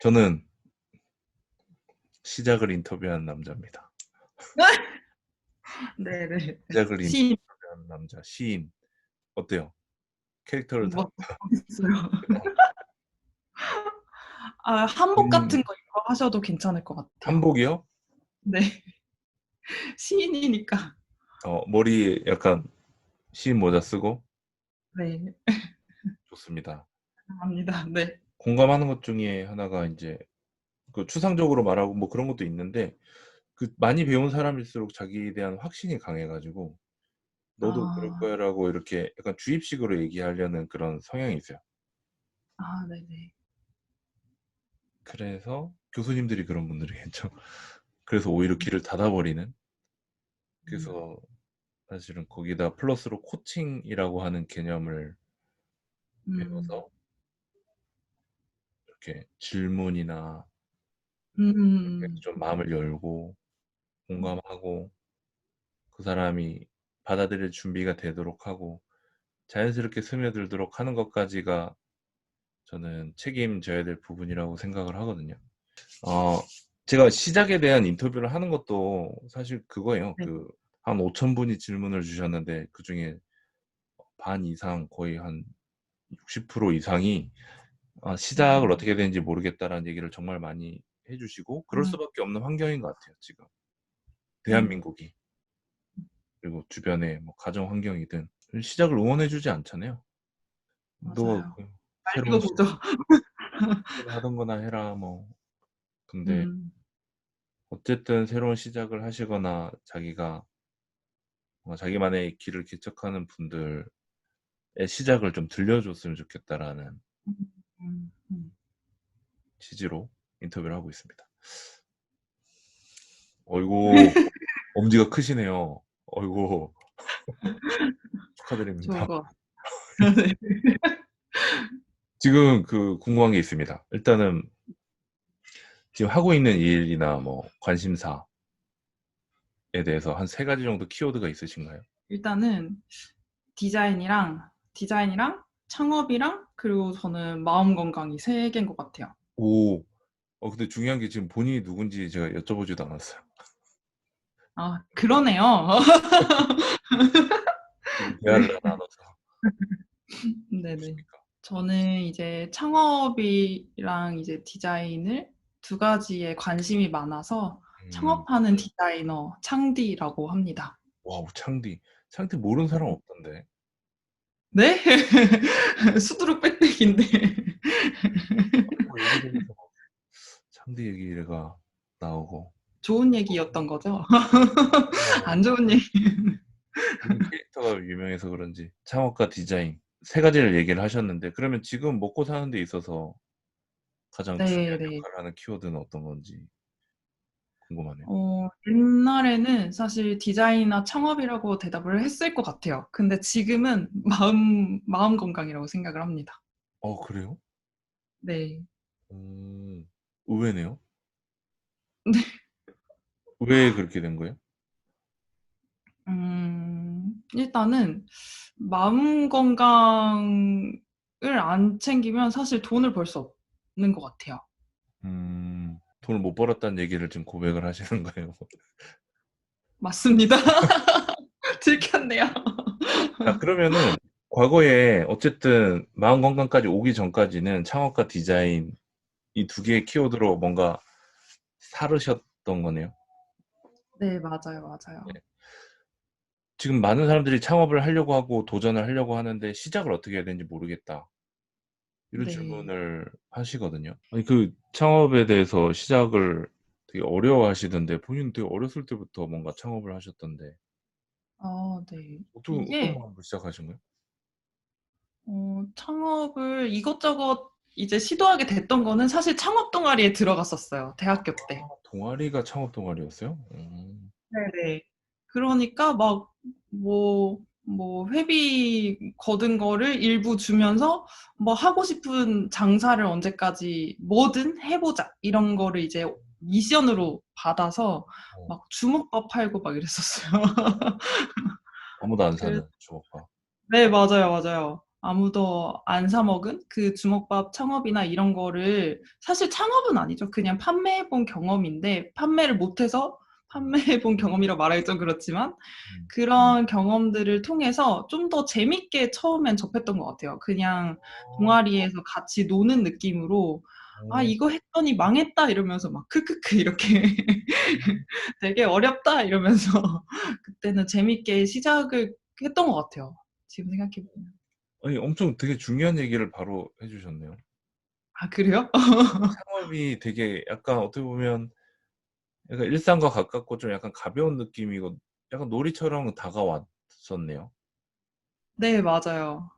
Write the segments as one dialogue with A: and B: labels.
A: 저는 시작을 인터뷰한 남자입니다.
B: 네네.
A: 시작을
B: 시인
A: 인터뷰한 남자, 시인. 어때요? 캐릭터를 다
B: 뭐 있어요. 아, 한복 같은 거 입고 하셔도 괜찮을 것 같아요.
A: 한복이요?
B: 네. 시인이니까.
A: 머리 약간 시인 모자 쓰고
B: 네.
A: 좋습니다.
B: 합니다. 네.
A: 공감하는 것 중에 하나가 이제 그 추상적으로 말하고 뭐 그런 것도 있는데 그 많이 배운 사람일수록 자기에 대한 확신이 강해가지고 너도 그럴
B: 아.
A: 거야라고 이렇게 약간 주입식으로 얘기하려는 그런 성향이 있어요.
B: 아, 네네.
A: 그래서 교수님들이 그런 분들이겠죠. 그래서 오히려 길을 닫아버리는.
B: 음.
A: 그래서 사실은 거기다 플러스로 코칭이라고 하는 개념을
B: 음.
A: 배워서 이렇게 질문이나 이렇게
B: 음.
A: 좀 마음을 열고 공감하고 그 사람이 받아들일 준비가 되도록 하고 자연스럽게 스며들도록 하는 것까지가 저는 책임져야 될 부분이라고 생각을 하거든요. 어, 제가 시작에 대한 인터뷰를 하는 것도 사실 그거예요.
B: 네.
A: 한 5천 분이 질문을 주셨는데 그중에 반 이상 거의 한 60% 이상이 시작을
B: 음.
A: 어떻게 되는지 모르겠다라는 얘기를 정말 많이 해주시고 그럴
B: 음.
A: 수밖에 없는 환경인 것 같아요. 지금
B: 음.
A: 대한민국이 그리고 주변에 뭐 가정 환경이든 시작을 응원해주지 않잖아요. 너
B: 맞아요. 잘
A: 새로운
B: 읽어보죠.
A: 시작을 하던 거나 해라 뭐. 근데
B: 음.
A: 어쨌든 새로운 시작을 하시거나 자기가 자기만의 길을 개척하는 분들의 시작을 좀 들려줬으면 좋겠다라는
B: 음. 음.
A: 취지로 인터뷰를 하고 있습니다. 어이구, 엄지가 크시네요. 어이구, 축하드립니다.
B: 좋은 것 같아요. 네.
A: 지금 궁금한 게 있습니다. 일단은 지금 하고 있는 일이나 뭐 관심사에 대해서 한 세 가지 정도 키워드가 있으신가요?
B: 일단은 디자인이랑 창업이랑 그리고 저는 마음 건강 이 세 개인 것 같아요.
A: 오, 근데 중요한 게 지금 본인이 누군지 제가 여쭤보지도 않았어요.
B: 아, 그러네요.
A: 지금 대화를
B: 네.
A: 나눠서.
B: 네네.
A: 좋습니까?
B: 저는 이제 창업이랑 이제 디자인을 두 가지에 관심이 많아서
A: 음,
B: 창업하는 디자이너 창디라고 합니다.
A: 와우, 창디. 창디 모르는 사람
B: 네.
A: 없던데.
B: 네? 수두룩 빽빽인데.
A: 얘기되면서 창디 얘기가 나오고.
B: 좋은 얘기였던 거죠?
A: 어,
B: 안 좋은 얘기.
A: 본인 캐릭터가 유명해서 그런지 창업과 디자인 세 가지를 얘기를 하셨는데 그러면 지금 먹고 사는 데 있어서 가장 중요한
B: 네네.
A: 역할을 하는 키워드는 어떤 건지 궁금하네요.
B: 옛날에는 사실 디자인이나 창업이라고 대답을 했을 것 같아요. 근데 지금은 마음 건강이라고 생각을 합니다.
A: 그래요?
B: 네.
A: 의외네요. 왜 그렇게 된 거예요?
B: 일단은 마음 건강을 안 챙기면 사실 돈을 벌 수 없는 것 같아요.
A: 돈을 못 벌었다는 얘기를 지금 고백을 하시는 거예요.
B: 맞습니다. 들켰네요.
A: 자, 그러면은 과거에 어쨌든 마음 건강까지 오기 전까지는 창업과 디자인 이 두 개의 키워드로 뭔가 살으셨던 거네요.
B: 네, 맞아요, 맞아요.
A: 네. 지금 많은 사람들이 창업을 하려고 하고 도전을 하려고 하는데 시작을 어떻게 해야 되는지 모르겠다. 이런
B: 네.
A: 질문을 하시거든요. 아니, 창업에 대해서 시작을 되게 어려워하시던데 본인 되게 어렸을 때부터 뭔가 창업을 하셨던데
B: 네.
A: 어떤
B: 이게
A: 마음으로 시작하신 거예요?
B: 창업을 이것저것 이제 시도하게 됐던 거는 사실 창업 동아리에 들어갔었어요. 대학교 때.
A: 동아리가 창업 동아리였어요?
B: 네네. 그러니까 막 회비 거둔 거를 일부 주면서 뭐 하고 싶은 장사를 언제까지 뭐든 해보자 이런 거를 이제 미션으로 받아서
A: 어,
B: 막 주먹밥 팔고 막 이랬었어요.
A: 아무도 안
B: 그래,
A: 사는 주먹밥.
B: 네, 맞아요, 맞아요. 아무도 안 사 먹은 그 주먹밥 창업이나 이런 거를 사실 창업은 아니죠. 그냥 판매해 본 경험인데 판매를 못해서 판매해 본 경험이라 말하기 좀 그렇지만
A: 음.
B: 그런 경험들을 통해서 좀 더 재밌게 처음엔 접했던 것 같아요. 그냥
A: 어.
B: 동아리에서 같이 노는 느낌으로 아,
A: 어.
B: 이거 했더니 망했다 이러면서 막 크크크 이렇게
A: 음.
B: 되게 어렵다 이러면서 그때는 재밌게 시작을 했던 것 같아요. 지금 생각해보면.
A: 아니 엄청 되게 중요한 얘기를 바로 해 주셨네요.
B: 아, 그래요?
A: 창업이 되게 약간 어떻게 보면 약간 일상과 가깝고 좀 약간 가벼운 느낌이고 약간 놀이처럼 다가왔었네요.
B: 네, 맞아요.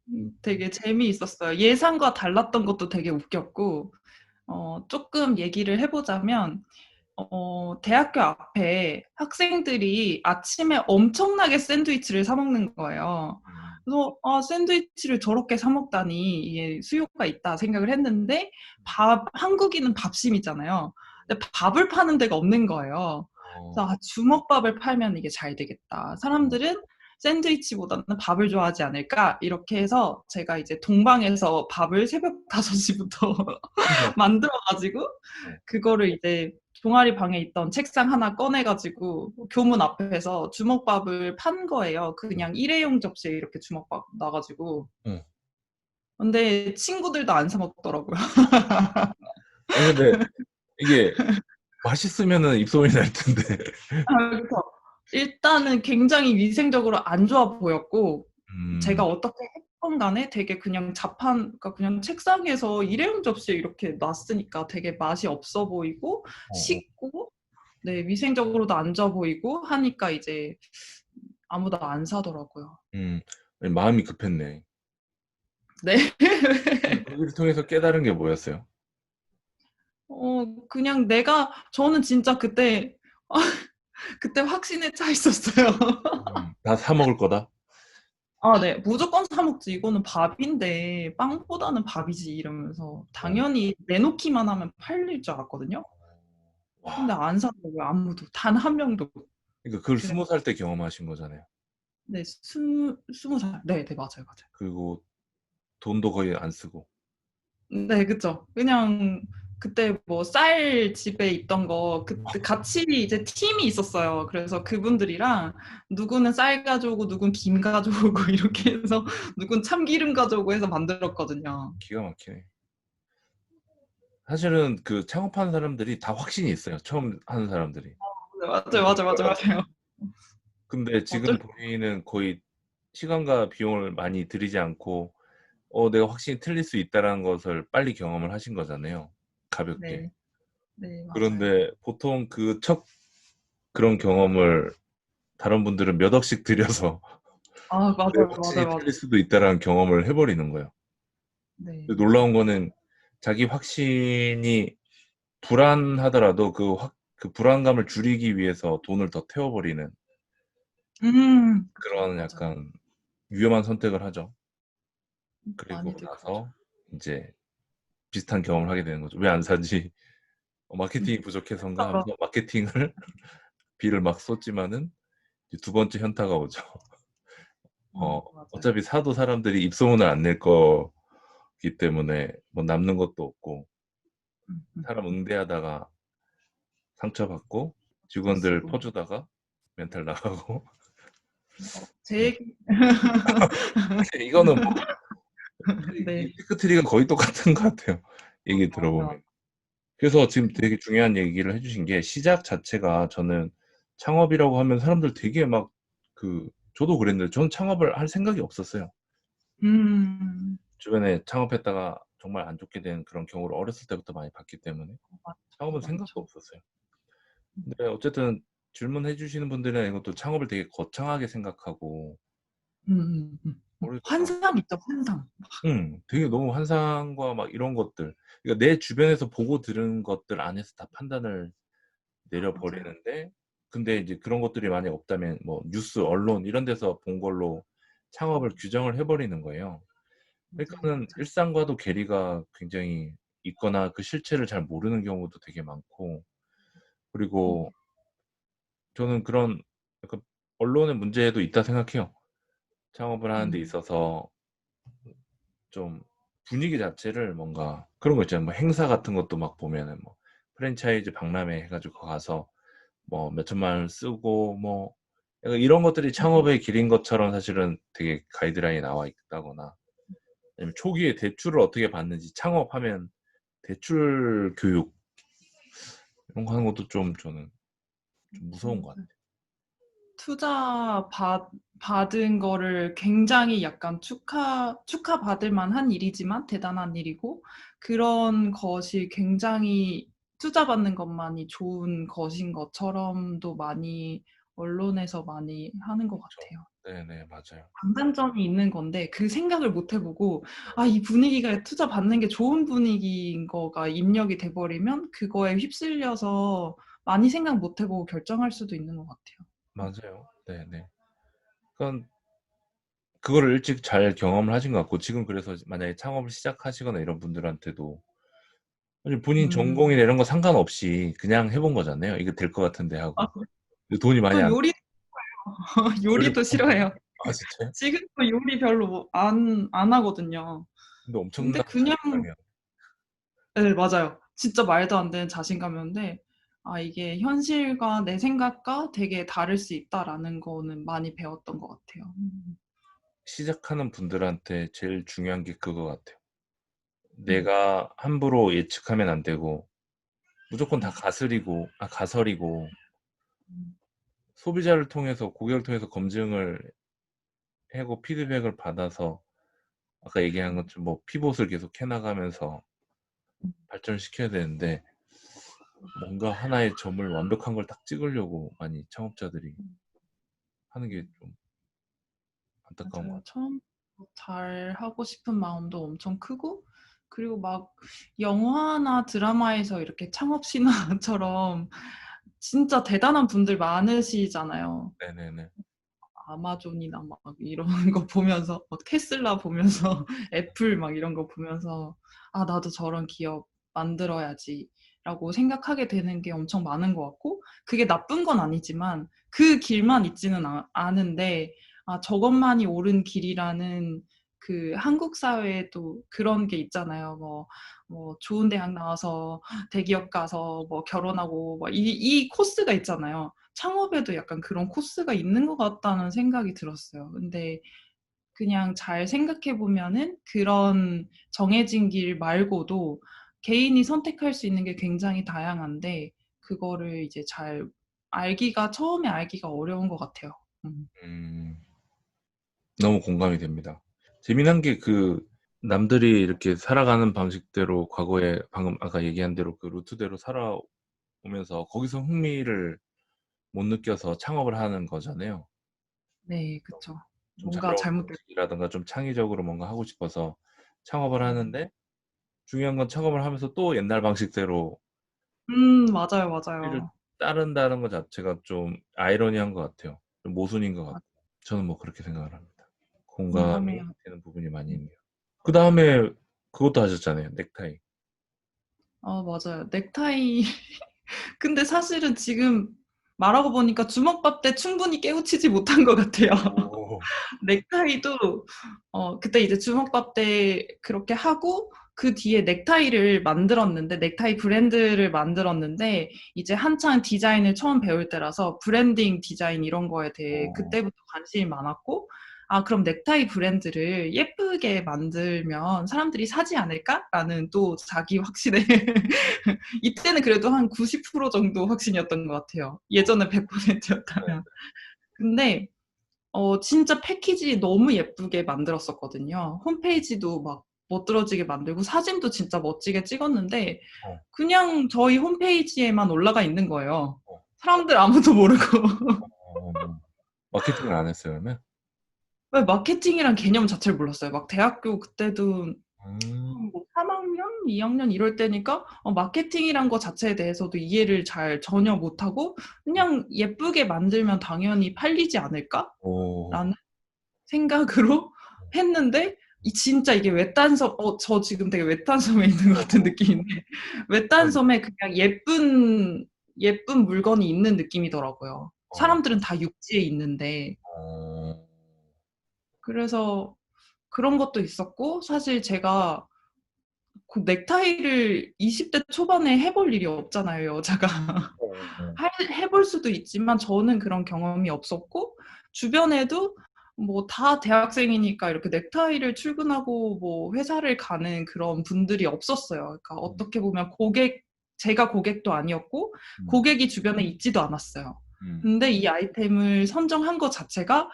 A: 음.
B: 되게 재미있었어요. 예상과 달랐던 것도 되게 웃겼고, 조금 얘기를 해보자면, 대학교 앞에 학생들이 아침에 엄청나게 샌드위치를 사 먹는 거예요.
A: 음.
B: 그래서, 아, 샌드위치를 저렇게 사 먹다니, 이게 수요가 있다 생각을 했는데, 한국인은 밥심이잖아요. 근데 밥을 파는 데가 없는 거예요.
A: 어.
B: 그래서, 아, 주먹밥을 팔면 이게 잘 되겠다.
A: 어.
B: 사람들은 샌드위치보다는 밥을 좋아하지 않을까? 이렇게 해서 제가 이제 동방에서 밥을 새벽 5시부터
A: 혼자.
B: 만들어가지고,
A: 어.
B: 그거를 이제 동아리 방에 있던 책상 하나 꺼내가지고 교문 앞에서 주먹밥을 판 거예요.
A: 어.
B: 그냥 일회용 접시에 이렇게 주먹밥 놔가지고.
A: 어.
B: 근데 친구들도 안 사 먹더라고요.
A: 아니 근데 이게 맛있으면은 입소문이 날 텐데.
B: 그래서 일단은 굉장히 위생적으로 안 좋아 보였고,
A: 음.
B: 제가 어떻게 했건 간에 되게 그냥 그러니까 그냥 책상에서 일회용 접시에 이렇게 놨으니까 되게 맛이 없어 보이고,
A: 어어.
B: 식고, 네, 위생적으로도 안 좋아 보이고 하니까 이제 아무도 안 사더라고요.
A: 음. 아니 마음이 급했네.
B: 네.
A: 근데 거기를 통해서 깨달은 게 뭐였어요?
B: 그냥 저는 진짜 그때, 그때 확신에 차 있었어요.
A: 다 사 먹을 거다?
B: 아, 네. 무조건 사 먹지. 이거는 밥인데, 빵보다는 밥이지. 이러면서.
A: 어.
B: 당연히 내놓기만 하면 팔릴 줄 알았거든요. 근데
A: 와.
B: 안 사더라고요. 아무도. 단 한 명도.
A: 그러니까 그걸
B: 그래.
A: 20살 때 경험하신 거잖아요.
B: 네, 20살. 네, 네, 맞아요, 맞아요.
A: 그리고 돈도 거의 안 쓰고.
B: 네, 그쵸. 그냥 그때 뭐 쌀 집에 있던 거 그때 같이 이제 팀이 있었어요. 그래서 그분들이랑 누구는 쌀 가져오고 누군 김 가져오고 이렇게 해서 누군 참기름 가져오고 해서 만들었거든요.
A: 기가 막히네. 사실은 그 창업하는 사람들이 다 확신이 있어요, 처음 하는 사람들이.
B: 네, 맞아요, 맞아요, 맞아요, 맞아요.
A: 근데
B: 어쩔
A: 지금 본인은 거의 시간과 비용을 많이 들이지 않고 '내가 확신이 틀릴 수 있다.'라는 것을 빨리 경험을 하신 거잖아요, 가볍게.
B: 네, 네, 맞아요.
A: 그런데 보통 그 첫 그런 경험을 다른 분들은 몇 억씩 들여서
B: 아,
A: '내
B: 맞아요,
A: 확신이
B: 맞아요, 맞아요.
A: 틀릴 수도 있다.'라는 경험을 해 버리는 거예요.
B: 네,
A: 근데 놀라운 거는 자기 확신이 불안하더라도 그 불안감을 줄이기 위해서 돈을 더 태워 버리는
B: 그쵸,
A: 그런
B: 맞아요.
A: 약간 위험한 선택을 하죠. 그리고
B: 많이들 그러죠.
A: 나서 인제 비슷한 경험을 하게 되는 거죠. '왜 안 사지? 마케팅이 부족해서인가?'
B: 맞아,
A: 하면서 마케팅을 비를 막 쏟지만은 이제 두 번째 현타가 오죠.
B: 맞아요.
A: 어차피 사도 사람들이 입소문을 안 낼 거기 때문에 뭐 남는 것도 없고
B: 음, 음.
A: 사람 응대하다가 상처받고
B: 더
A: 직원들
B: 쓰고.
A: 퍼주다가 멘탈 나가고.
B: 제
A: 예.
B: 얘기,
A: 사실 이거는 뭐 이
B: 네.
A: 피크트리가 거의 똑같은 것 같아요, 얘기
B: 맞아요.
A: 들어보면. 그래서 지금 되게 중요한 얘기를 해 주신 게 시작 자체가 저는 창업이라고 하면 사람들 되게 막 저도 그랬는데 저는 창업을 할 생각이 없었어요.
B: 음.
A: 주변에 창업했다가 정말 안 좋게 된 그런 경우를 어렸을 때부터 많이 봤기 때문에
B: 많죠,
A: 창업은 생각도
B: 많죠.
A: 없었어요. 근데 어쨌든 질문해 주시는 분들은 이것도 창업을 되게 거창하게 생각하고 모르겠어요.
B: 환상 있죠, 환상.
A: 되게 너무 환상과 막 이런 것들 그러니까 내 주변에서 보고 들은 것들 안에서 다 판단을 내려
B: 맞아요.
A: 버리는데 근데 이제 그런 것들이 만약에 없다면 뭐 뉴스, 언론 이런 데서 본 걸로 창업을 규정을 해 버리는 거예요.
B: 맞아요,
A: 그러니까는
B: 맞아요.
A: 일상과도 괴리가 굉장히 있거나 그 실체를 잘 모르는 경우도 되게 많고 그리고 저는 그런 약간 언론의 문제도 있다 생각해요. 창업을 하는 데
B: 음.
A: 있어서 좀 분위기 자체를 뭔가 그런 거 있잖아요. 뭐 행사 같은 것도 막 보면은 뭐 프랜차이즈 박람회 해 가지고 가서 뭐 몇 천만 원을 쓰고 뭐 약간 이런 것들이 창업의 길인 것처럼 사실은 되게 가이드라인이 나와 있다거나 아니면 초기에 대출을 어떻게 받는지 창업하면 대출 교육 이런 거 하는 것도 좀 저는 좀 무서운 것 같아요.
B: 투자 받은 거를 굉장히 약간 축하받을 만한 일이지만 대단한 일이고, 그런 것이 굉장히 투자받는 것만이 좋은 것인 것처럼도 많이 언론에서 많이 하는 것
A: 그쵸.
B: 같아요.
A: 네네. 맞아요.
B: 장단점이 있는 건데 그 생각을 못 해보고, 아, 이 분위기가 투자 받는 게 좋은 분위기인 거가 입력이 돼버리면 그거에 휩쓸려서 많이 생각 못 해보고 결정할 수도 있는 것 같아요.
A: 맞아요. 네네. 그러니깐 그거를 일찍 잘 경험을 하신 것 같고 지금 그래서 만약에 창업을 시작하시거나 이런 분들한테도 사실 본인
B: 음.
A: 전공이나 이런 거 상관없이 그냥 해본 거잖아요. '이거 될 것 같은데.'
B: 아,
A: 하고. 근데 돈이 많이
B: 저
A: 안
B: 요리
A: 원래
B: 요리도
A: 못하세요?
B: 싫어해요.
A: 아 진짜요?
B: 지금도 요리 별로 안 하거든요.
A: 근데 엄청난
B: 근데 그냥,
A: 자신감이야.
B: 네, 맞아요. 진짜 말도 안 되는 자신감이었는데, 아, 이게 현실과 내 생각과 되게 다를 수 있다라는 거는 많이 배웠던 것 같아요.
A: 시작하는 분들한테 제일 중요한 게 그거 같아요.
B: 음.
A: 내가 함부로 예측하면 안 되고 무조건 다 가설이고
B: 음.
A: 소비자를 통해서 고객을 통해서 검증을 하고 피드백을 받아서 아까 얘기한 것처럼 뭐 피봇을 계속 해 나가면서 발전시켜야 되는데 뭔가 하나의 점을 완벽한 걸 딱 찍으려고 많이 창업자들이 하는 게 좀 안타까운 것
B: 맞아요.
A: 같아요.
B: 처음 잘 하고 싶은 마음도 엄청 크고, 그리고 막 영화나 드라마에서 이렇게 창업 신화처럼 진짜 대단한 분들 많으시잖아요.
A: 네네네.
B: 아마존이나 막 이런 거 보면서, 막 테슬라 보면서, 애플 막 이런 거 보면서, 아, 나도 저런 기업 만들어야지라고 생각하게 되는 게 엄청 많은 것 같고, 그게 나쁜 건 아니지만 그 길만 있지는 않은데, 아, 저것만이 옳은 길이라는, 그 한국 사회에도 그런 게 있잖아요. 뭐 좋은 대학 나와서 대기업 가서 뭐 결혼하고 뭐 이 코스가 있잖아요. 창업에도 약간 그런 코스가 있는 것 같다는 생각이 들었어요. 근데 그냥 잘 생각해 보면은 그런 정해진 길 말고도 개인이 선택할 수 있는 게 굉장히 다양한데, 그거를 이제 잘 처음에 알기가 어려운 것 같아요. 음.
A: 음. 너무 공감이 됩니다. 재미난 게 남들이 이렇게 살아가는 방식대로 과거에 방금 아까 얘기한 대로 그 루트대로 살아오면서 거기서 흥미를 못 느껴서 창업을 하는 거잖아요.
B: 네, 그쵸.
A: 좀
B: 뭔가
A: 자유로운
B: 잘못됐
A: 방식이라든가 좀 창의적으로 뭔가 하고 싶어서 창업을
B: 음.
A: 하는데 중요한 건 창업을 하면서 또 옛날 방식대로
B: 맞아요,
A: 흥미를
B: 맞아요.
A: 따른다는 것 자체가 좀 아이러니한 것 같아요. 좀 모순인 것
B: 아,
A: 같고. 저는 뭐 그렇게 생각을 합니다. 공감이
B: 공감해요.
A: 되는 부분이 많이
B: 음.
A: 있네요. 그다음에 그것도 하셨잖아요. 넥타이.
B: 맞아요. 넥타이. 근데 사실은 지금 말하고 보니까 주먹밥 때 충분히 깨우치지 못한 것 같아요.
A: 오.
B: 넥타이도 그때 이제 주먹밥 때 그렇게 하고 그 뒤에 넥타이 브랜드를 만들었는데, 이제 한창 디자인을 처음 배울 때라서 브랜딩 디자인 이런 거에 대해
A: 어.
B: 그때부터 관심이 많았고, 아, 그럼 넥타이 브랜드를 예쁘게 만들면 사람들이 사지 않을까라는 또 자기 확신에 이때는 그래도 한 90% 정도 확신이었던 것 같아요. 예전에 100%였다면. 근데 진짜 패키지 너무 예쁘게 만들었었거든요. 홈페이지도 막 멋들어지게 만들고 사진도 진짜 멋지게 찍었는데
A: 어.
B: 그냥 저희 홈페이지에만 올라가 있는 거예요.
A: 어.
B: 사람들 아무도 모르고.
A: 어. 마케팅을 안 했어요, 그러면?
B: 왜 마케팅이란 개념 자체를 몰랐어요. 막 대학교 그때도
A: 음.
B: 뭐 3학년, 2학년 이럴 때니까 마케팅이란 거 자체에 대해서도 이해를 전혀 못하고 그냥 예쁘게 만들면 당연히 팔리지 않을까라는
A: 오.
B: 생각으로 했는데, 진짜 이게 외딴섬, 저 지금 되게 외딴섬에 있는 것 같은 느낌인데,
A: 그러네요.
B: 외딴섬에 그냥 예쁜 물건이 있는 느낌이더라고요.
A: 어.
B: 사람들은 다 육지에 있는데.
A: 어.
B: 그래서 그런 것도 있었고 사실 제가 그 넥타이를 20대 초반에 해볼 일이 없잖아요, 여자가.
A: 어.
B: 해볼 수도 있지만 저는 그런 경험이 없었고 주변에도 뭐 다 대학생이니까 이렇게 넥타이를 출근하고 뭐 회사를 가는 그런 분들이 없었어요. 그러니까
A: 음.
B: 어떻게 보면 제가 고객도 아니었고
A: 음.
B: 고객이 주변에 있지도 않았어요.
A: 음.
B: 근데 이 아이템을 선정한 것 자체가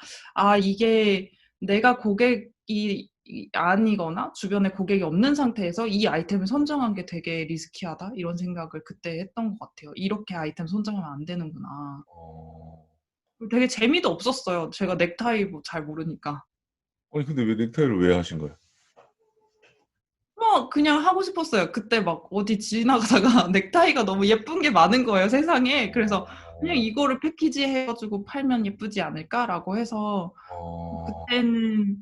B: 이게 내가 고객이 아니거나 주변에 고객이 없는 상태에서 이 아이템을 선정한 게 되게 리스키하다 이런 생각을 그때 했던 것 같아요. 이렇게 아이템 선정하면 안 되는구나.
A: 어.
B: 되게 재미도 없었어요. 제가 넥타이 뭐 잘 모르니까.
A: 아니 근데 왜 넥타이를 왜 하신 거예요?
B: 그냥 하고 싶었어요. 그때 막 어디 지나가다가 넥타이가 너무 예쁜 게 많은 거예요, 세상에. 그래서 그냥
A: 어.
B: 이거를 패키지해 가지고 팔면 예쁘지 않을까라고 해서
A: 어.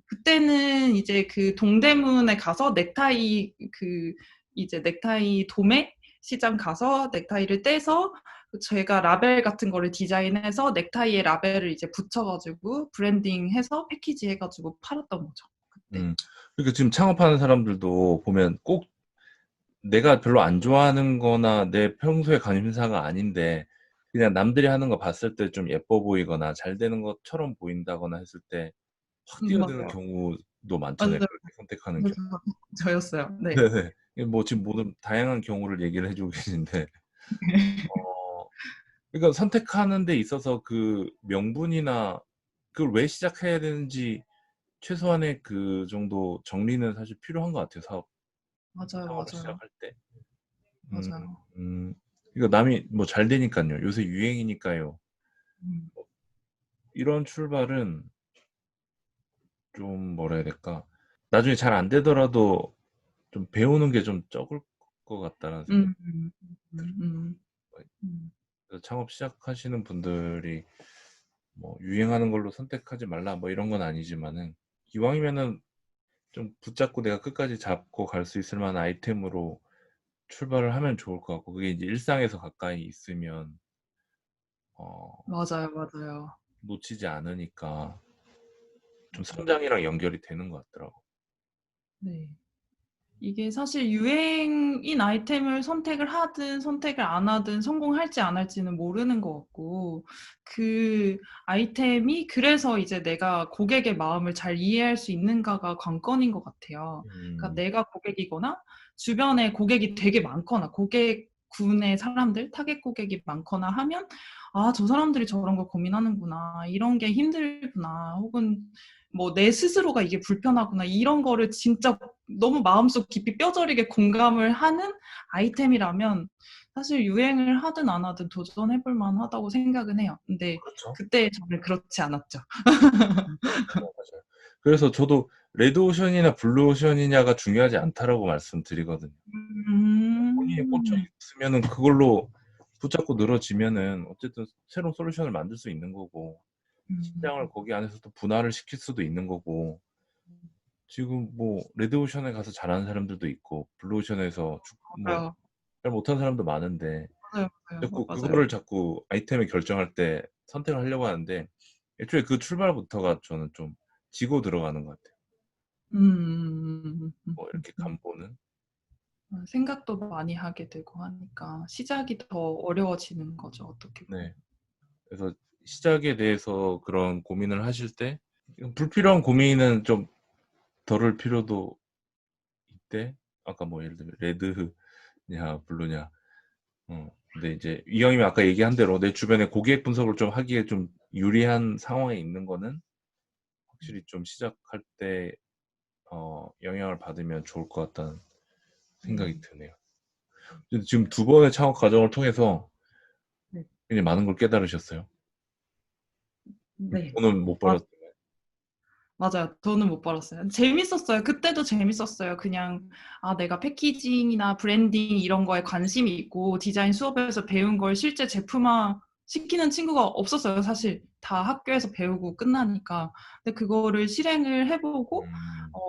B: 그때는 이제 그 동대문에 가서 넥타이 이제 넥타이 도매 시장 가서 넥타이를 떼서 제가 라벨 같은 거를 디자인해서 넥타이에 라벨을 이제 붙여가지고 브랜딩해서 패키지해가지고 팔았던 거죠. 그때.
A: 음. 그러니까 지금 창업하는 사람들도 보면 꼭 내가 별로 안 좋아하는 거나 내 평소에 관심사가 아닌데 그냥 남들이 하는 거 봤을 때 좀 예뻐 보이거나 잘 되는 것처럼 보인다거나 했을 때 확 뛰어드는
B: 맞아요.
A: 경우도 많잖아요,
B: 맞아요.
A: 그렇게 선택하는
B: 맞아요.
A: 경우.
B: 저였어요. 네.
A: 네네. 이게 뭐 지금 모든 다양한 경우를 얘기를 해 주고 계신데 어 그러니까 선택하는 데 있어서 그 명분이나 그걸 왜 시작해야 되는지 최소한의 그 정도 정리는 사실 필요한 것 같아요,
B: 맞아요,
A: 창업을
B: 맞아요.
A: 시작할 때. 음.
B: 맞아요.
A: 그러니까 남이 뭐 잘 되니깐요. 요새 유행이니까요.
B: 음.
A: 이런 출발은 좀 뭐라 해야 될까? 나중에 잘 안 되더라도 좀 배우는 게 좀 적을 것 같다는 생각이
B: 음. 음. 음.
A: 들어요.
B: 음.
A: 그래서 창업 시작하시는 분들이 뭐 유행하는 걸로 선택하지 말라 뭐 이런 건 아니지만은 기왕이면은 좀 붙잡고 내가 끝까지 잡고 갈 수 있을 만한 아이템으로 출발을 하면 좋을 것 같고 그게 이제 일상에서 가까이 있으면 어
B: 맞아요, 맞아요.
A: 놓치지 않으니까 좀
B: 맞아요.
A: 성장이랑 연결이 되는 것 같더라고요.
B: 네. 이게 사실 유행인 아이템을 선택을 하든 선택을 안 하든 성공할지 안 할지는 모르는 것 같고 그 아이템이 그래서 이제 내가 고객의 마음을 잘 이해할 수 있는가가 관건인 것 같아요. 그러니까
A: 음.
B: 내가 고객이거나 주변에 고객이 되게 많거나 고객군의 사람들, 타겟 고객이 많거나 하면 저 사람들이 저런 걸 고민하는구나. 이런 게 힘들구나. 혹은 뭐 내 스스로가 이게 불편하구나. 이런 거를 진짜 너무 마음속 깊이 뼈저리게 공감을 하는 아이템이라면 사실 유행을 하든 안 하든 도전해 볼 만하다고 생각은 해요. 근데
A: 그렇죠.
B: 그때 저는 그렇지 않았죠.
A: 맞아요. 그래서 저도 레드오션이나 블루오션이냐가 중요하지 않다라고 말씀드리거든요. 본인이 꽂혀
B: 음.
A: 있으면은 그걸로 붙잡고 늘어지면은 어쨌든 새로운 솔루션을 만들 수 있는 거고
B: 음.
A: 시장을 거기 안에서 또 분할을 시킬 수도 있는 거고 지금 뭐 레드오션에 가서 잘하는 사람들도 있고 블루오션에서 뭐
B: 맞아요.
A: 잘 못하는 사람도 많은데
B: 맞아요, 맞아요.
A: 자꾸
B: 맞아요.
A: 그거를 자꾸 아이템을 결정할 때 선택을 하려고 하는데 애초에 그 출발부터가 저는 좀 지고 들어가는 것 같아요. 뭐 이렇게 간보는.
B: 생각도 많이 하게 되고 하니까 시작이 더 어려워지는 거죠, 어떻게 보면.
A: 네. 그래서 시작에 대해서 그런 고민을 하실 때 불필요한 고민은 좀 덜을 필요도 있대. 아까 뭐 예를 들면 레드냐 블루냐. 근데 이제 이왕이면 아까 얘기한 대로 내 주변에 고객 분석을 좀 하기에 좀 유리한 상황에 있는 거는 확실히 좀 시작할 때 영향을 받으면 좋을 것 같다는 생각이
B: 네.
A: 드네요. 근데 지금 두 번의 창업 과정을 통해서
B: 네.
A: 굉장히 많은 걸 깨달으셨어요.
B: 네.
A: 돈은 못
B: 맞
A: 벌었지만.
B: 맞아요. 돈은 못 벌었어요. 재밌었어요. 그때도 재밌었어요. 그냥 내가 패키징이나 브랜딩 이런 거에 관심이 있고 디자인 수업에서 배운 걸 실제 제품화 시키는 친구가 없었어요, 사실. 다 학교에서 배우고 끝나니까. 근데 그거를 실행을 해 보고
A: 음.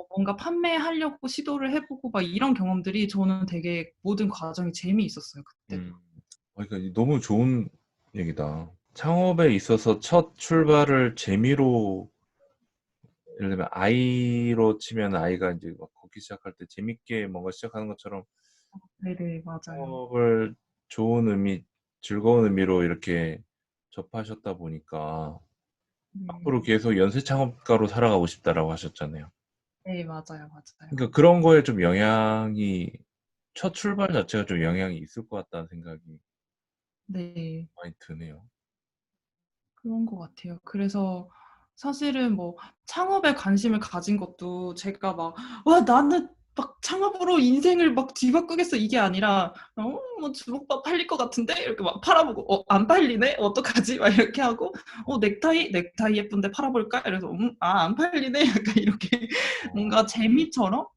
B: 뭔가 판매하려고 시도를 해 보고 막 이런 경험들이 저는 되게 모든 과정이 재미있었어요, 그때도.
A: 음. 그러니까 너무 좋은 얘기다. 창업에 있어서 첫 출발을 재미로 예를 들면 아이로 치면 아이가 이제 막 걷기 시작할 때 재밌게 뭔가 시작하는 것처럼
B: 네네. 맞아요.
A: 창업을 좋은 의미, 즐거운 의미로 이렇게 접하셨다 보니까 앞으로
B: 네.
A: 계속 연쇄 창업가로 살아가고 싶다라고 하셨잖아요.
B: 네. 맞아요, 맞아요.
A: 그러니까 그런 거에 좀 영향이 첫 출발 자체가 좀 영향이 있을 것 같다는 생각이
B: 네.
A: 많이 드네요.
B: 그런 것 같아요. 그래서 사실은 뭐 창업에 관심을 가진 것도 제가 막 '와 나는 막 창업으로 인생을 막 뒤바꾸겠어.' 이게 아니라 '뭐 주먹밥 팔릴 것 같은데?' 이렇게 막 팔아보고 '안 팔리네? 어떡하지?' 막 이렇게 하고
A: 어.
B: '넥타이 예쁜데 팔아볼까?' 이래서 안 팔리네.' 약간 이렇게
A: 어.
B: 뭔가 재미처럼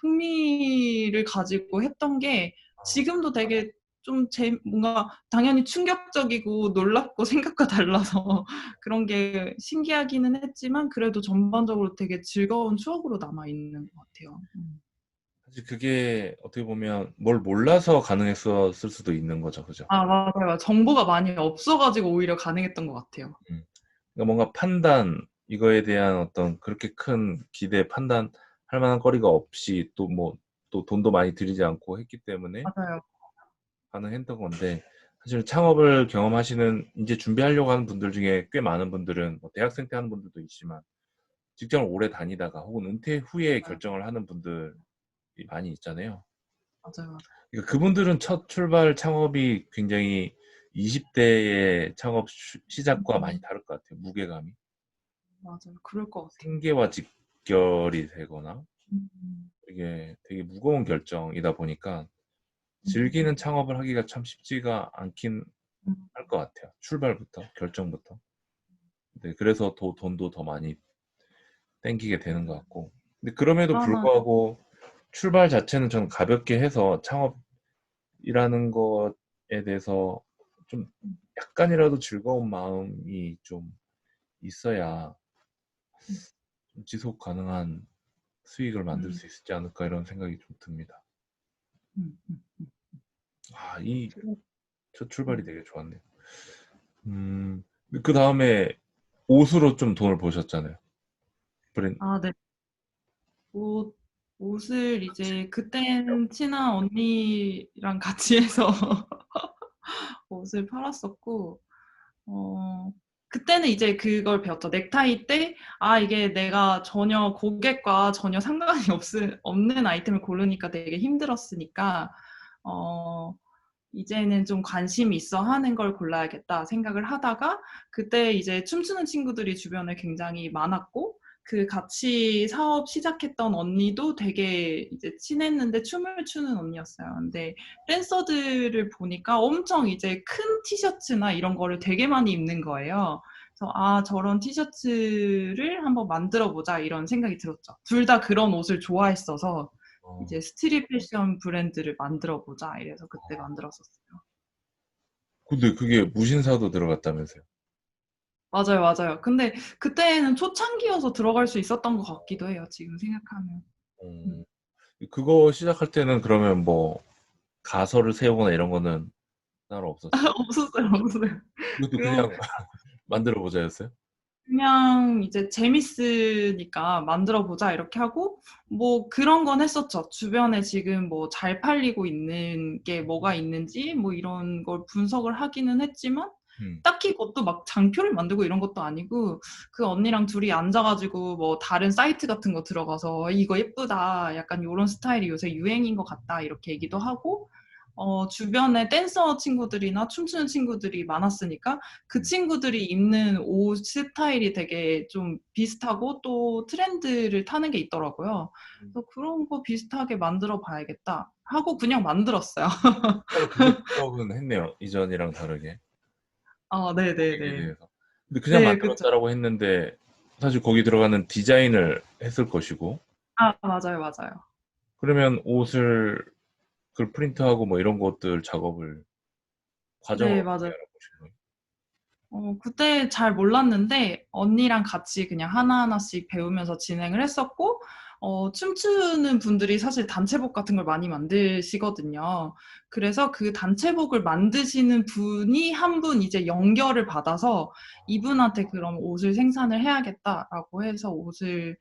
B: 흥미를 가지고 했던 게
A: 아.
B: 지금도 되게 좀 뭔가 당연히 충격적이고 놀랍고 생각과 달라서 그런 게 신기하기는 했지만 그래도 전반적으로 되게 즐거운 추억으로 남아 있는 것 같아요.
A: 사실 그게 어떻게 보면 뭘 몰라서 가능했었을 수도 있는 거죠. 그죠?
B: 아 맞아요. 정보가 많이 없어 가지고 오히려 가능했던 것 같아요.
A: 음. 그러니까 뭔가 판단, 이거에 대한 어떤 그렇게 큰 기대, 판단할 만한 거리가 없이 또 뭐 또 돈도 많이 들이지 않고 했기 때문에
B: 맞아요.
A: 가능했던 건데, 사실 창업을 경험하시는 인제 준비하려고 하는 분들 중에 꽤 많은 분들은 뭐 대학생 때 하는 분들도 있지만 직장을 오래 다니다가 혹은 은퇴 후에
B: 맞아요.
A: 결정을 하는 분들이 많이 있잖아요.
B: 맞아요, 맞아요.
A: 그러니까 그분들은 첫 출발 창업이 굉장히 20 대의 창업 시작과 많이
B: 음
A: 다를 것 같아요, 무게감이.
B: 맞아요. 그럴 것 같아요.
A: 생계와 직결이 되거나
B: 음.
A: 이게 되게 무거운 결정이다 보니까 즐기는
B: 음.
A: 창업을 하기가 참 쉽지가 않긴
B: 음.
A: 할 것 같아요. 출발부터, 결정부터. 네, 그래서 더 돈도 더 많이 땡기게 되는 것 같고. 근데 그럼에도
B: 하나
A: 불구하고 출발 자체는 저는 가볍게 해서 창업이라는 것에 대해서 좀
B: 음.
A: 약간이라도 즐거운 마음이 좀 있어야
B: 음.
A: 좀 지속 가능한 수익을 만들
B: 음.
A: 수 있지 않을까 이런 생각이 좀 듭니다.
B: 음.
A: 아, 이
B: 그래
A: 첫 출발이
B: 음.
A: 되게 좋았네요. 그다음에 옷으로 좀 돈을 버셨잖아요. 브랜
B: 아 네. 옷 옷을
A: 같이.
B: 이제 그땐 친한 언니랑 같이 해서 옷을 팔았었고 그때는 이제 그걸 배웠죠. 넥타이 때 이게 내가 전혀 고객과 전혀 상관이 없는 아이템을 고르니까 되게 힘들었으니까 어 '이제는 좀 관심이 있어 하는 걸 골라야겠다.' 생각을 하다가 그때 이제 춤추는 친구들이 주변에 굉장히 많았고 그 같이 사업 시작했던 언니도 되게 이제 친했는데 춤을 추는 언니였어요. 근데 댄서들을 보니까 엄청 이제 큰 티셔츠나 이런 거를 되게 많이 입는 거예요. 그래서 '아 저런 티셔츠를 한번 만들어 보자.' 이런 생각이 들었죠. 둘 다 그런 옷을 좋아했어서
A: 어.
B: 이제 '스트릿 패션 브랜드를 만들어 보자.' 이래서 그때 만들었었어요.
A: 근데 그게 무신사도 들어갔다면서요?
B: 맞아요, 맞아요. 근데 그때는 초창기여서 들어갈 수 있었던 것 같기도 해요, 지금 생각하면.
A: 어.
B: 음.
A: 그거 시작할 때는 그러면 뭐 가설을 세우거나 이런 거는 따로 없었어요?
B: 없었어요, 없었어요.
A: 그것도
B: 그런
A: 그냥 만들어 보자였어요?
B: 그냥 이제 재밌으니까 만들어 보자 이렇게 하고 뭐 그런 건 했었죠. 주변에 지금 뭐 잘 팔리고 있는 게 뭐가 있는지 뭐 이런 걸 분석을 하기는 했지만
A: 음.
B: 딱히 그것도 막 장표를 만들고 이런 것도 아니고 그 언니랑 둘이 앉아 가지고 뭐 다른 사이트 같은 거 들어가서 "이거 예쁘다. 약간 요런 스타일이 요새 유행인 것 같다." 이렇게 얘기도 하고 주변에 댄서 친구들이나 춤추는 친구들이 많았으니까 그
A: 음.
B: 친구들이 입는 옷 스타일이 되게 좀 비슷하고 또 트렌드를 타는 게 있더라고요.
A: 음.
B: 그래서 '그런 거 비슷하게 만들어 봐야겠다.' 하고 그냥 만들었어요.
A: 실제로 그것부터는 했네요, 이전이랑 다르게. 고객에
B: 네네네.
A: 대해서. 근데 그냥
B: 네 그쵸.
A: 만들었다라고 했는데 사실 거기 들어가는 디자인을 했을 것이고,
B: 맞아요, 맞아요.
A: 그러면 옷을 그걸 프린트하고 뭐 이런 것들 작업을 과정을
B: 네
A: 어떻게
B: 맞아요.
A: 알아보신 거예요?
B: 그때 잘 몰랐는데 언니랑 같이 그냥 하나하나씩 배우면서 진행을 했었고 춤추는 분들이 사실 단체복 같은 걸 많이 만드시거든요. 그래서 그 단체복을 만드시는 분이 한 분 이제 연결을 받아서 이분한테 그럼 옷을 생산을 해야겠다라고 해서 옷을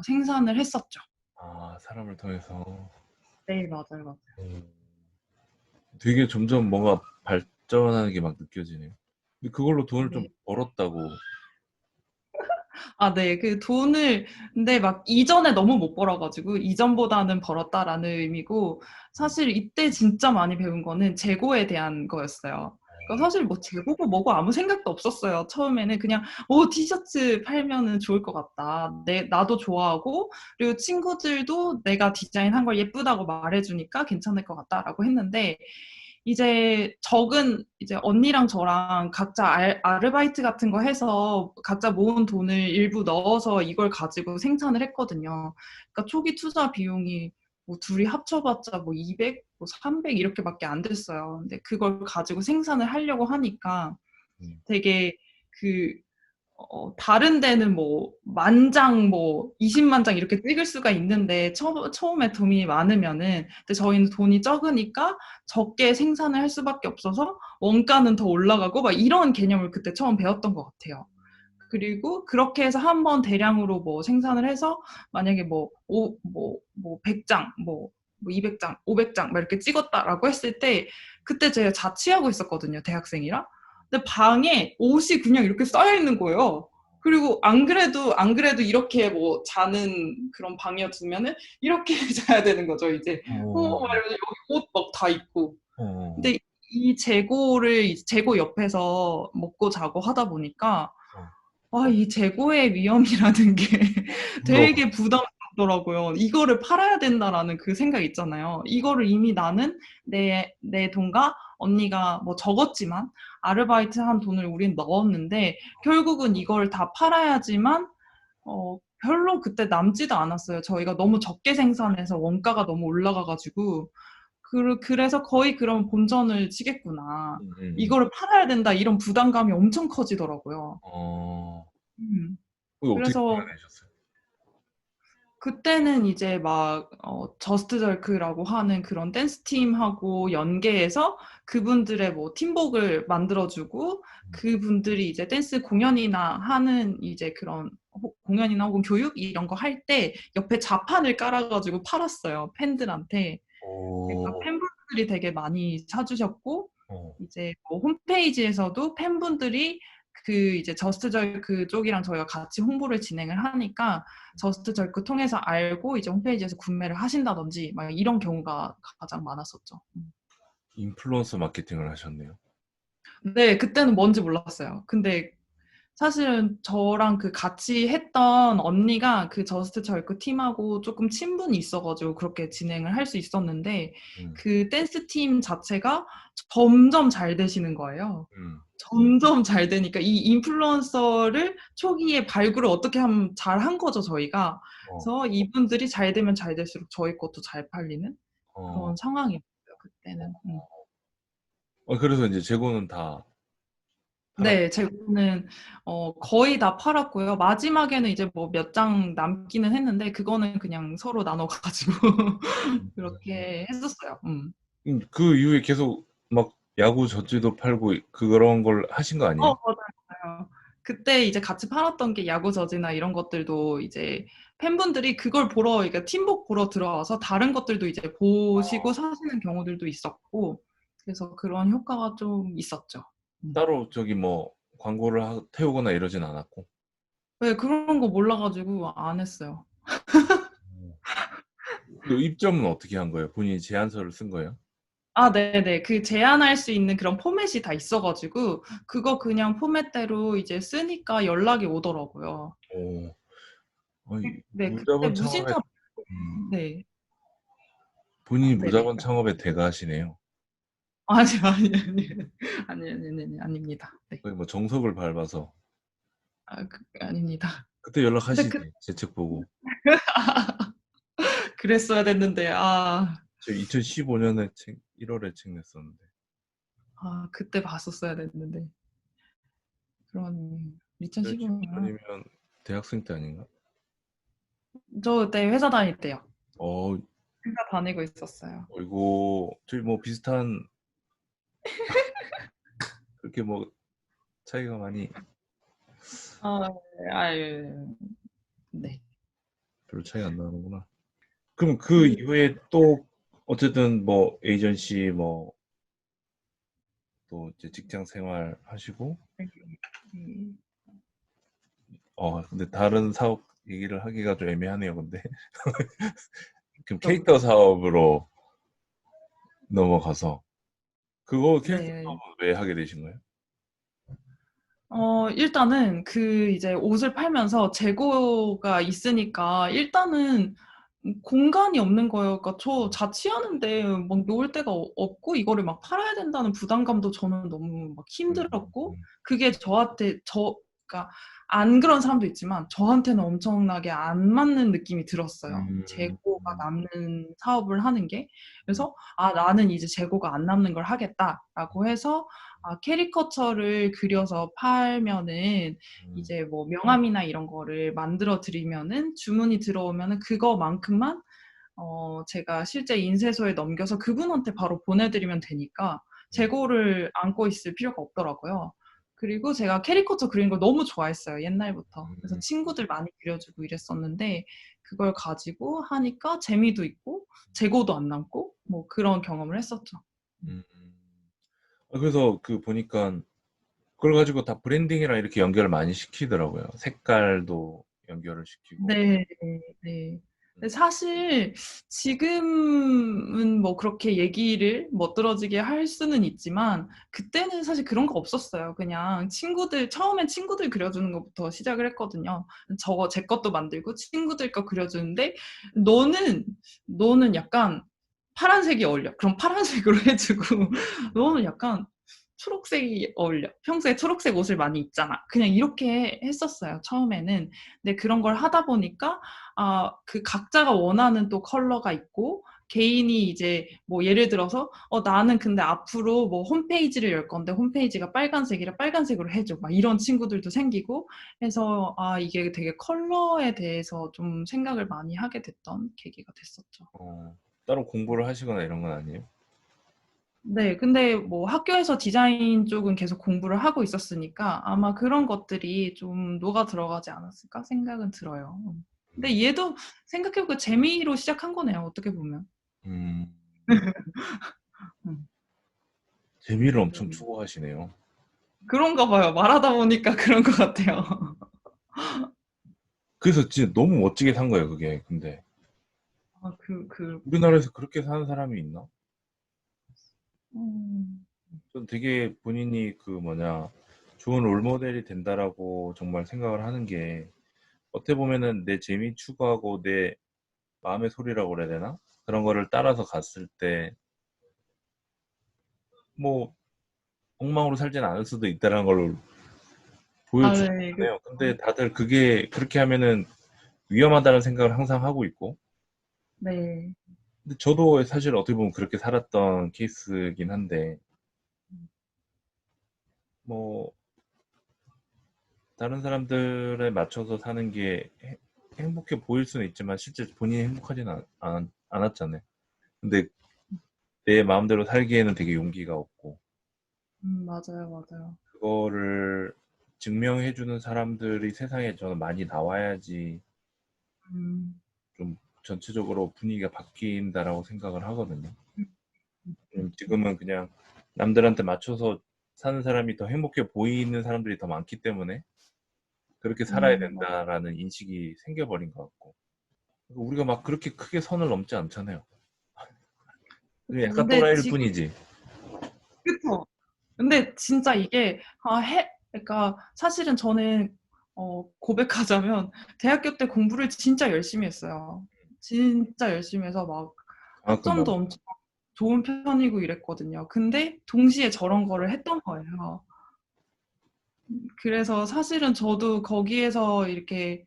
B: 생산을 했었죠.
A: 아, 사람을 통해서.
B: 네, 맞아요, 맞아요.
A: 음. 되게 점점 뭔가 발전하는 게 막 느껴지네요. 근데 그걸로 돈을 좀
B: 네.
A: 벌었다고.
B: 아, 네. 그 돈을, 근데 막 이전에 너무 못 벌어가지고, 이전보다는 벌었다라는 의미고, 사실 이때 진짜 많이 배운 거는 재고에 대한 거였어요. 그러니까 사실 뭐 재고고 뭐고 아무 생각도 없었어요. 처음에는 그냥, 티셔츠 팔면은 좋을 것 같다. 나도 좋아하고, 그리고 친구들도 내가 디자인한 걸 예쁘다고 말해주니까 괜찮을 것 같다라고 했는데, 이제 적은 이제 언니랑 저랑 각자 아르바이트 같은 거 해서 각자 모은 돈을 일부 넣어서 이걸 가지고 생산을 했거든요. 그러니까 초기 투자 비용이 뭐 둘이 합쳐봤자 뭐 200, 뭐 300 이렇게밖에 안 됐어요. 근데 그걸 가지고 생산을 하려고 하니까
A: 음.
B: 되게 그 다른 데는 뭐, 만장, 뭐, 20만 장 이렇게 찍을 수가 있는데, 처음에 돈이 많으면은, 근데 저희는 돈이 적으니까 적게 생산을 할 수밖에 없어서, 원가는 더 올라가고, 막 이런 개념을 그때 처음 배웠던 것 같아요. 그리고 그렇게 해서 한 번 대량으로 뭐 생산을 해서, 만약에 100장, 200장, 500장, 막 이렇게 찍었다라고 했을 때, 그때 제가 자취하고 있었거든요, 대학생이라. 근데 방에 옷이 그냥 이렇게 쌓여 있는 거예요. 그리고 안 그래도 이렇게 뭐 자는 그런 방이었으면은 이렇게 자야 되는 거죠, 이제.
A: 어.
B: 막 이러면서 여기 옷 막 다 있고.
A: 어.
B: 근데 이 재고 옆에서 먹고 자고 하다 보니까
A: 어.
B: 이 재고의 위험이라는 게
A: 어.
B: 되게 부담스럽더라고요. 이거를 팔아야 된다라는 그 생각 있잖아요. 이거를 이미 나는 내 돈과 언니가 뭐 적었지만 아르바이트 한 돈을 우린 넣었는데 결국은 이걸 다 팔아야지만 별로 그때 남지도 않았어요. 저희가 너무 적게 생산해서 원가가 너무 올라가가지고 그래서 거의 그런 본전을 치겠구나.
A: 음음음.
B: 이거를 팔아야 된다 이런 부담감이 엄청 커지더라고요.
A: 어.
B: 음.
A: 그거 어떻게
B: 그래서
A: 풀어내셨어요?
B: 그때는 이제 막 저스트 절크라고 하는 그런 댄스 팀하고 연계해서 그분들의 뭐 팀복을 만들어주고 그분들이 이제 댄스 공연이나 하는 이제 그런 공연이나 혹은 교육 이런 거 할 때 옆에 자판을 깔아가지고 팔았어요 팬들한테. 그러니까
A: 오.
B: 팬분들이 되게 많이 사주셨고
A: 어.
B: 이제 뭐 홈페이지에서도 팬분들이 그 이제 저스트 절크 쪽이랑 저희가 같이 홍보를 진행을 하니까 저스트 절크 통해서 알고 이제 홈페이지에서 구매를 하신다든지 막 이런 경우가 가장 많았었죠.
A: 인플루언서 마케팅을 하셨네요.
B: 네, 그때는 뭔지 몰랐어요. 근데 사실은 저랑 그 같이 했던 언니가 그 저스트 절크 팀하고 조금 친분이 있어가지고 그렇게 진행을 할 수 있었는데
A: 음.
B: 그 댄스 팀 자체가 점점 잘 되시는 거예요.
A: 음.
B: 점점 잘 되니까 이 인플루언서를 초기에 발굴을 어떻게 하면 잘 한 거죠, 저희가.
A: 어.
B: 그래서 이분들이 잘 되면 잘 될수록 저희 것도 잘 팔리는
A: 어.
B: 그런 상황이었어요, 그때는.
A: 그래서 인제 재고는 다 팔았.
B: 네, 재고는 거의 다 팔았고요. 마지막에는 이제 뭐 몇 장 남기는 했는데 그거는 그냥 서로 나눠 가지고
A: 음.
B: 그렇게 했었어요.
A: 그 이후에 계속 막 야구 젖지도 팔고 그런 걸 하신 거 아니에요?
B: 맞아요, 맞아요. 그때 이제 같이 팔았던 게 야구 저지나 이런 것들도 이제 팬분들이 그걸 보러 그러니까 팀복 보러 들어와서 다른 것들도 이제 보시고 사시는 경우들도 있었고 그래서 그런 효과가 좀 있었죠. 음.
A: 따로 저기 뭐 광고를 태우거나 이러진 않았고.
B: 네, 그런 거 몰라 가지고 안 했어요.
A: 음. 그 입점은 어떻게 한 거예요? 본인이 제안서를 쓴 거예요?
B: 아, 네네. 그 제안할 수 있는 그런 포맷이 다 있어가지고, 그거 그냥 포맷대로 이제 쓰니까 연락이 오더라고요.
A: 어. 아니
B: 네, 그때
A: 무자본 창업의
B: 무신사,
A: 음
B: 네.
A: 본인이
B: 네네.
A: 무자본 창업의 대가시네요.
B: 아니, 아니, 아니. 아닙니다. 네.
A: 거의 뭐 정석을 밟아서.
B: 아닙니다.
A: 그때
B: 근데
A: 연락하시지, 제 책 보고.
B: 그랬어야 됐는데,
A: 저 2015 년에 책 1 월에 책 냈었는데.
B: 그때 봤었어야 됐는데. 그런,
A: 2015
B: 2015년.
A: 년이면 대학생 때 아닌가?
B: 저 그때 회사 다닐 때요.
A: 어,
B: 회사 다니고 있었어요.
A: 어이고, 저희 뭐 비슷한, 그렇게 뭐 차이가 많이
B: 아, 아유, 네.
A: 별로 차이가 안 나는구나. 그럼 그
B: 그,
A: 이후에 또 어쨌든 뭐 에이전시 뭐 또 이제 직장 생활 하시고,
B: 네.
A: 근데 다른 사업 얘기를 하기가 좀 애매하네요, 근데. 그럼
B: 저,
A: 캐릭터 사업으로 넘어가서, 그거 캐릭터
B: 네.
A: 사업은 왜 하게 되신 거예요?
B: 일단은 그 이제 옷을 팔면서 재고가 있으니까 일단은 공간이 없는 거예요. 그러니까 저 자취하는데 막 놓을 데가 없고 이거를 막 팔아야 된다는 부담감도 저는 너무 막
A: 음,
B: 힘들었고 그게 저한테 그러니까 안 그런 사람도 있지만 저한테는 엄청나게 안 맞는 느낌이 들었어요.
A: 음,
B: 재고가 남는 사업을 하는 게. 그래서 나는 이제 재고가 안 남는 걸 하겠다라고 해서 캐리커처를 그려서 팔면은
A: 음,
B: 이제 뭐 명함이나 이런 거를 만들어 드리면은 주문이 들어오면은 그거만큼만 제가 실제 인쇄소에 넘겨서 그분한테 바로 보내드리면 되니까
A: 음,
B: 재고를 안고 있을 필요가 없더라고요. 그리고 제가 캐리커처 그리는 걸 너무 좋아했어요, 옛날부터. 그래서
A: 음,
B: 친구들 많이 그려주고 이랬었는데 그걸 가지고 하니까 재미도 있고 재고도 안 남고 뭐 그런 경험을 했었죠.
A: 음. 그래서 그 보니까 그걸 가지고 다 브랜딩이랑 이렇게 연결을 많이 시키더라고요. 색깔도 연결을 시키고.
B: 네. 네. 근데
A: 음,
B: 사실 지금은 뭐 그렇게 얘기를 멋들어지게 할 수는 있지만 그때는 사실 그런 거 없었어요. 그냥 처음엔 친구들 그려주는 것부터 시작을 했거든요. 저거 제 것도 만들고 친구들 거 그려주는데 "너는 너는 약간 파란색이 어울려." 그럼 파란색으로 해 주고 "너는 약간 초록색이 어울려. 평소에 초록색 옷을 많이 입잖아." 그냥 이렇게 했었어요, 처음에는. 근데 그런 걸 하다 보니까 그 각자가 원하는 또 컬러가 있고 개인이 이제 뭐 예를 들어서 나는 근데 앞으로 뭐 홈페이지를 열 건데 홈페이지가 빨간색이라 빨간색으로 해줘. 막 이런 친구들도 생기고 해서 이게 되게 컬러에 대해서 좀 생각을 많이 하게 됐던 계기가 됐었죠.
A: 따로 공부를 하시거나 이런 건 아니에요?
B: 네, 근데 뭐 학교에서 디자인 쪽은 계속 공부를 하고 있었으니까 아마 그런 것들이 좀 녹아 들어가지 않았을까 생각은 들어요. 근데 얘도 생각해보니까 재미로 시작한 거네요, 어떻게 보면.
A: 음,
B: 음.
A: 재미를 엄청
B: 음.
A: 추구하시네요.
B: 그런가 봐요. 말하다 보니까 그런 것 같아요.
A: 그래서 진짜 너무 멋지게 산 거예요, 그게. 근데 우리나라에서 그렇게 사는 사람이 있나?
B: 음,
A: 전 되게 본인이 그 뭐냐, 좋은 롤모델이 된다라고 정말 생각을 하는 게, 어떻게 보면은 내 재미 추구하고 내 마음의 소리라고 그래야 되나? 그런 거를 따라서 갔을 때, 뭐, 엉망으로 살진 않을 수도 있다는 걸 보여주는
B: 네,
A: 거네요. 근데 다들 그게, 그렇게 하면은 위험하다는 생각을 항상 하고 있고,
B: 네.
A: 근데 저도 사실 어떻게 보면 그렇게 살았던 케이스긴 한데, 뭐, 다른 사람들에 맞춰서 사는 게 행복해 보일 수는 있지만 실제 본인이 행복하지는 않았잖아요. 근데 내 마음대로 살기에는 되게 용기가 없고
B: 맞아요, 맞아요.
A: 그거를 증명해주는 사람들이 세상에 저는 많이 나와야지
B: 음,
A: 좀 전체적으로 분위기가 바뀐다라고 생각을 하거든요.
B: 음,
A: 지금은 그냥 남들한테 맞춰서 사는 사람이 더 행복해 보이는 사람들이 더 많기 때문에 그렇게 살아야
B: 맞-
A: 된다라는 인식이 생겨버린 것 같고 우리가 막 그렇게 크게 선을 넘지 않잖아요. 그냥
B: 그쵸.
A: 약간
B: 근데
A: 또라이일
B: 지금,
A: 뿐이지.
B: 그쵸. 근데 진짜 이게 그러니까 사실은 저는 고백하자면 대학교 때 공부를 진짜 열심히 했어요. 진짜 열심히 해서 막
A: 그만큼
B: 학점도
A: 막
B: 엄청 좋은 편이고 이랬거든요. 근데 동시에 저런 거를 했던 거예요. 그래서 사실은 저도 거기에서 이렇게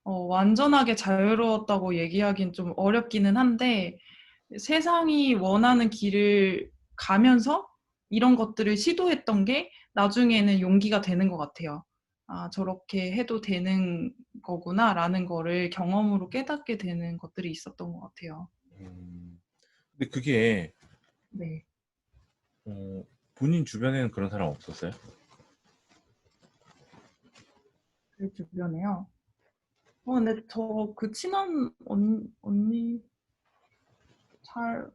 B: 완전하게 자유로웠다고 얘기하긴 좀 어렵기는 한데 세상이 원하는 길을 가면서 이런 것들을 시도했던 게 나중에는 용기가 되는 것 같아요. 아, 저렇게 해도 되는 거구나라는 거를 경험으로 깨닫게 되는 것들이 있었던 것 같아요.
A: 근데 그게
B: 네.
A: 어, 본인 주변에는 그런 사람 없었어요?
B: 그 주변에요. 근데 저 그 친한 언니 잘,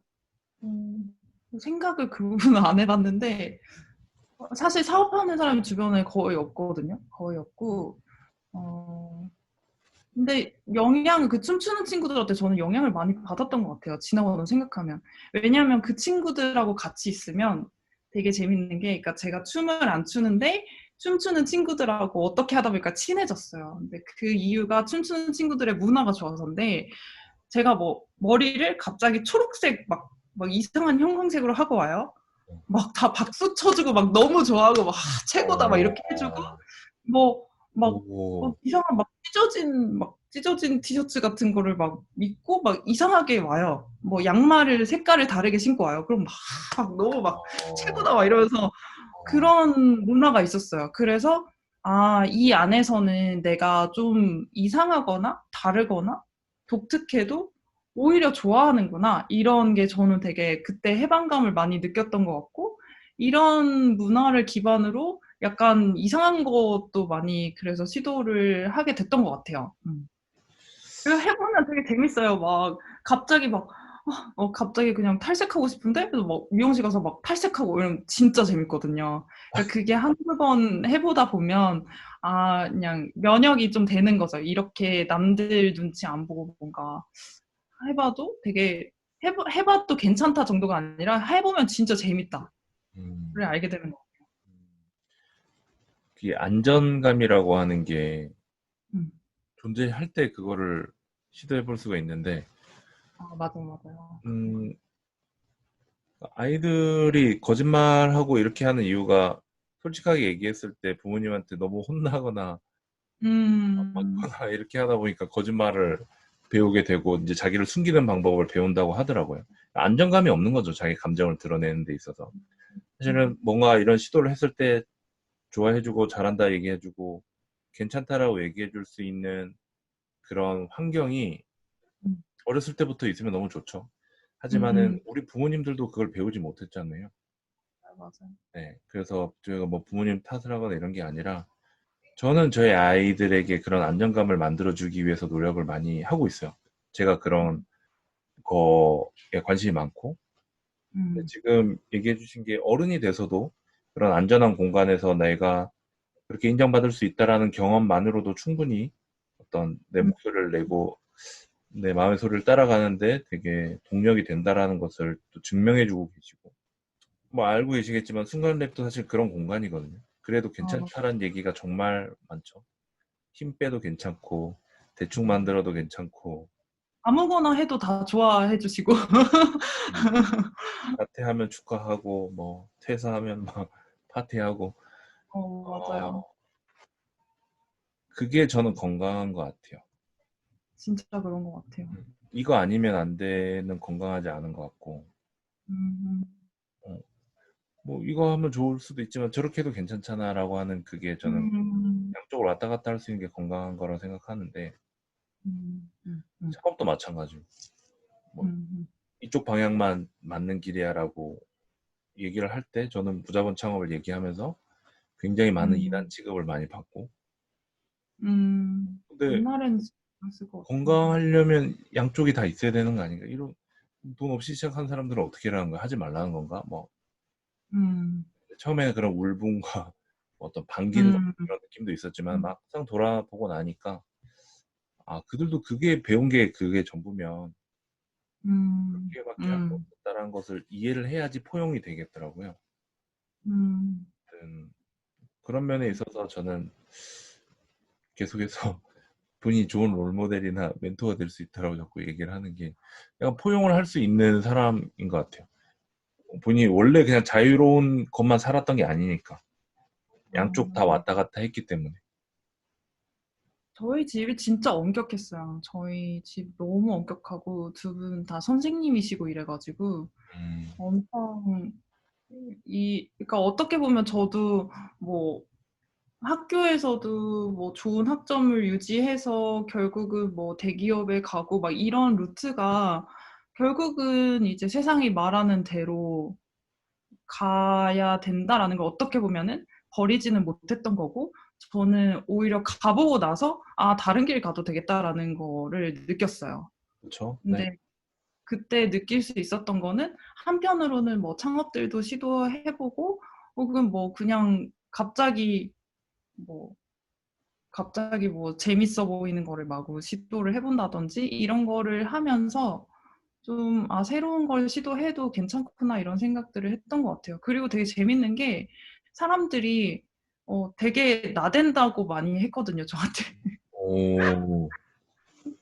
B: 생각을 그 부분은 안 해봤는데, 사실 사업하는 사람이 주변에 거의 없거든요. 거의 없고, 어, 근데 그 춤추는 친구들한테 저는 영향을 많이 받았던 것 같아요. 지나고 나 생각하면. 왜냐하면 그 친구들하고 같이 있으면 되게 재밌는 게, 그러니까 제가 춤을 안 추는데 춤추는 친구들하고 어떻게 하다 보니까 친해졌어요. 근데 그 이유가 춤추는 친구들의 문화가 좋아서인데, 제가 뭐 머리를 갑자기 초록색 막 이상한 형광색으로 하고 와요. 막 다 박수 쳐주고 막 너무 좋아하고 막 최고다 막 이렇게 해주고
A: 어,
B: 뭐 막
A: 오,
B: 이상한 막 찢어진 티셔츠 같은 거를 막 입고 막 이상하게 와요. 뭐 양말을 색깔을 다르게 신고 와요. 그럼 막 너무 막
A: 어,
B: 최고다 막 이러면서
A: 어,
B: 그런 문화가 있었어요. 그래서 아, 이 안에서는 내가 좀 이상하거나 다르거나 독특해도 오히려 좋아하는구나. 이런 게 저는 되게 그때 해방감을 많이 느꼈던 것 같고, 이런 문화를 기반으로 약간 이상한 것도 많이 그래서 시도를 하게 됐던 것 같아요. 그리고 해보면 되게 재밌어요. 막 갑자기 갑자기 그냥 탈색하고 싶은데 그래서 막 미용실 가서 막 탈색하고 이러면 진짜 재밌거든요. 그러니까 그게 한두 번 해보다 보면 아, 그냥 면역이 좀 되는 거죠. 이렇게 남들 눈치 안 보고 뭔가 해봐도 되게 해봐도 괜찮다 정도가 아니라 해보면 진짜 재밌다를
A: 음,
B: 알게 되는 거.
A: 그게 안전감이라고 하는 게
B: 음.
A: 존재할 때 그거를 시도해 볼 수가 있는데,
B: 아, 맞아요.
A: 음, 아이들이 거짓말하고 이렇게 하는 이유가 솔직하게 얘기했을 때 부모님한테 너무 혼나거나
B: 음,
A: 맞거나 이렇게 하다 보니까 거짓말을 배우게 되고 이제 자기를 숨기는 방법을 배운다고 하더라고요. 안정감이 없는 거죠. 자기 감정을 드러내는 데 있어서. 사실은 뭔가 이런 시도를 했을 때 좋아해주고 잘한다 얘기해주고 괜찮다라고 얘기해줄 수 있는 그런 환경이
B: 음,
A: 어렸을 때부터 있으면 너무 좋죠. 하지만은
B: 음,
A: 우리 부모님들도 그걸 배우지 못했잖아요.
B: 맞아요.
A: 네. 그래서 저희가 뭐 부모님 탓을 하거나 이런 게 아니라 저는 저희 아이들에게 그런 안정감을 만들어주기 위해서 노력을 많이 하고 있어요. 제가 그런 거에 관심이 많고. 근데
B: 음,
A: 지금 얘기해 주신 게 어른이 돼서도 그런 안전한 공간에서 내가 그렇게 인정받을 수 있다라는 경험만으로도 충분히 어떤 내
B: 음,
A: 목소리를 내고 내 마음의 소리를 따라가는데 되게 동력이 된다라는 것을 또 증명해 주고 계시고. 뭐 알고 계시겠지만 순간랩도 사실 그런 공간이거든요. 그래도
B: 맞아요.
A: 괜찮다라는 얘기가 정말 많죠. 힘 빼도 괜찮고 대충 만들어도 괜찮고
B: 아무거나 해도 다 좋아해 주시고.
A: 음, 자퇴하면 축하하고 뭐 퇴사하면 막 파티하고
B: 맞아요.
A: 어, 그게 저는 건강한 것 같아요.
B: 진짜 그런 것 같아요.
A: 이거 아니면 안 되는 건강하지 않은 것 같고
B: 음,
A: 어, 뭐 이거 하면 좋을 수도 있지만 저렇게 해도 괜찮잖아라고 하는 그게 저는
B: 음,
A: 양쪽으로 왔다 갔다 할 수 있는 게 건강한 거라고 생각하는데
B: 음, 음, 음,
A: 작업도 마찬가지고 뭐
B: 음,
A: 이쪽 방향만 맞는 길이야라고 얘기를 할 때 저는 무자본 창업을 얘기하면서 굉장히 많은 이단
B: 음,
A: 취급을 많이 받고 근데
B: 옛날에는 진짜 그랬을 것 같아요.
A: 건강하려면 양쪽이 다 있어야 되는 거 아닌가? 이런 돈 없이 시작한 사람들은 어떻게 하라는 거야? 하지 말라는 건가? 뭐
B: 음,
A: 처음에는 그런 울분과 어떤 반기를
B: 음,
A: 그런 느낌도 있었지만
B: 음,
A: 막상 돌아보고 나니까 아 그들도 그게 배운 게 그게 전부면 그렇게밖에 할 수
B: 음,
A: 없었다라는 것을 이해를 해야지 포용이 되겠더라고요.
B: 음,
A: 그런 면에 있어서 저는 계속해서 본인이 좋은 롤모델이나 멘토가 될 수 있다라고 자꾸 얘기를 하는 게 약간 포용을 할 수 있는 사람인 것 같아요. 본인이 원래 그냥 자유로운 것만 살았던 게 아니니까 양쪽 다
B: 맞아요.
A: 왔다 갔다 했기 때문에.
B: 저희 집이 진짜 엄격했어요. 저희 집 너무 엄격하고 두 분 다 선생님이시고 이래가지고
A: 음,
B: 엄청 그러니까 어떻게 보면 저도 뭐 학교에서도 뭐 좋은 학점을 유지해서 결국은 뭐 대기업에 가고 막 이런 루트가 결국은 이제 세상이 말하는 대로 가야 된다라는 걸 어떻게 보면은 버리지는 못했던 거고, 저는 오히려 가보고 나서 아, 다른 길 가도 되겠다라는 거를 느꼈어요.
A: 그쵸? 네.
B: 근데 그때 느낄 수 있었던 거는 한편으로는 뭐 창업들도 시도해보고 혹은 뭐 그냥 뭐 갑자기 뭐 재밌어 보이는 거를 마구 시도를 해본다든지 이런 거를 하면서 좀, 아, 새로운 걸 시도해도 괜찮구나 이런 생각들을 했던 것 같아요. 그리고 되게 재밌는 게 사람들이 되게 나댄다고 많이 했거든요, 저한테.
A: 오.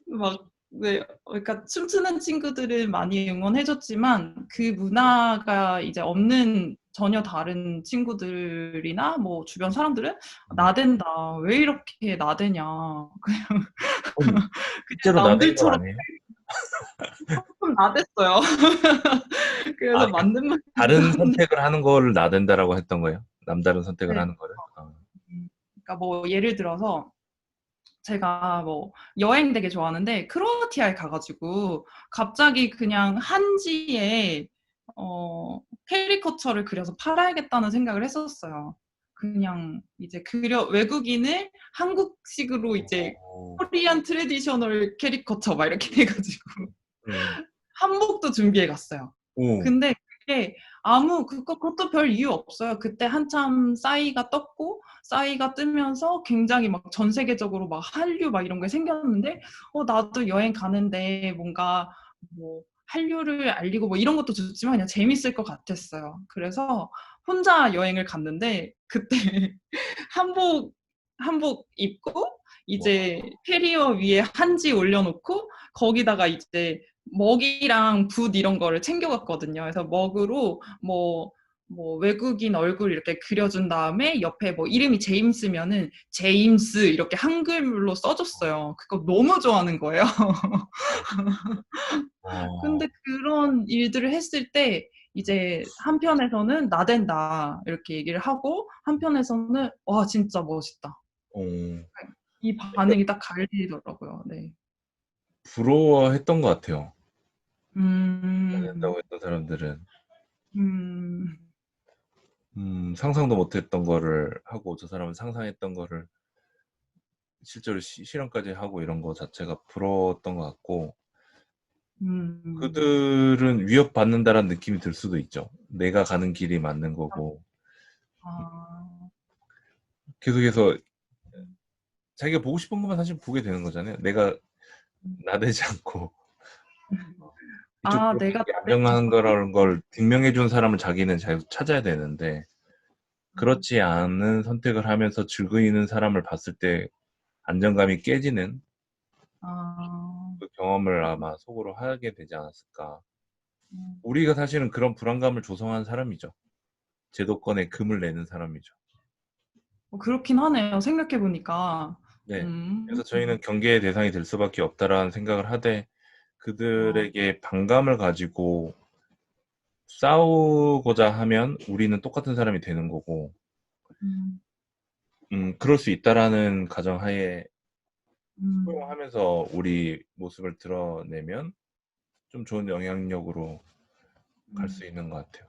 B: 막, 네, 그러니까 춤추는 친구들은 많이 응원해줬지만 그 문화가 이제 없는 전혀 다른 친구들이나 뭐 주변 사람들은 나댄다. 왜 이렇게 나대냐. 그냥,
A: 아니,
B: 그냥
A: 실제로 나댄 건
B: 남들처럼
A: 아니에요?
B: 조금 나댔어요.
A: 아,
B: 그래서
A: 그러니까
B: 맞는
A: 다른
B: 말인데.
A: 선택을 하는 거를 나댄다라고 했던 거예요? 남다른 선택을
B: 네.
A: 하는 거를?
B: 그러니까 뭐 예를 들어서 제가 뭐 여행 되게 좋아하는데 크로아티아에 가가지고 갑자기 그냥 한지에 캐리커처를 그려서 팔아야겠다는 생각을 했었어요. 그냥 이제 외국인을 한국식으로 이제
A: 오.
B: 코리안 트레디셔널 캐리커처 막 이렇게 해가지고
A: 음.
B: 한복도 준비해 갔어요.
A: 오.
B: 근데 그게 그것도 별 이유 없어요. 그때 한참 싸이가 떴고, 싸이가 뜨면서 굉장히 막 전 세계적으로 막 한류 막 이런 게 생겼는데, 나도 여행 가는데 뭔가 뭐 한류를 알리고 뭐 이런 것도 좋지만 그냥 재밌을 것 같았어요. 그래서 혼자 여행을 갔는데, 그때 한복, 한복 입고,
A: 와.
B: 이제 캐리어 위에 한지 올려놓고, 거기다가 이제 먹이랑 붓 이런 거를 챙겨갔거든요. 그래서 먹으로 뭐 외국인 얼굴 이렇게 그려준 다음에 옆에 뭐 이름이 제임스면은 제임스 이렇게 한글로 써줬어요. 그거 너무 좋아하는 거예요.
A: 와.
B: 근데 그런 일들을 했을 때 이제 한편에서는 나댄다 이렇게 얘기를 하고 한편에서는 와 진짜 멋있다.
A: 오.
B: 이 반응이 딱 갈리더라고요. 네.
A: 부러워했던 것 같아요.
B: 음,
A: 나댄다고 했던 사람들은.
B: 음,
A: 상상도 못했던 거를 하고 저 사람은 상상했던 거를 실제로 실현까지 하고 이런 거 자체가 부러웠던 것 같고,
B: 음.
A: 그들은 위협받는다라는 느낌이 들 수도 있죠. 내가 가는 길이 맞는 거고
B: 아,
A: 계속해서 자기가 보고 싶은 것만 사실 보게 되는 거잖아요. 내가 나대지 않고 이쪽
B: 내가
A: 그렇게
B: 나대지
A: 안정한
B: 않고,
A: 거라는 걸 증명해 준 사람을 자기는 잘 찾아야 되는데, 그렇지 않은 선택을 하면서 즐기는 사람을 봤을 때 안정감이 깨지는
B: 아,
A: 그 경험을 아마 속으로 하게 되지 않았을까.
B: 음.
A: 우리가 사실은 그런 불안감을 조성한 사람이죠. 제도권에 금을 내는 사람이죠.
B: 그렇긴 하네요. 생각해보니까.
A: 네.
B: 음,
A: 그래서 저희는 경계의 대상이 될 수밖에 없다라는 생각을 하되,
B: 아,
A: 그들에게 반감을 가지고 싸우고자 하면 우리는 똑같은 사람이 되는 거고,
B: 음,
A: 그럴 수 있다라는 가정하에
B: 음,
A: 포용하면서 우리 모습을 드러내면 좀 좋은 영향력으로 갈 수
B: 음,
A: 있는 것 같아요.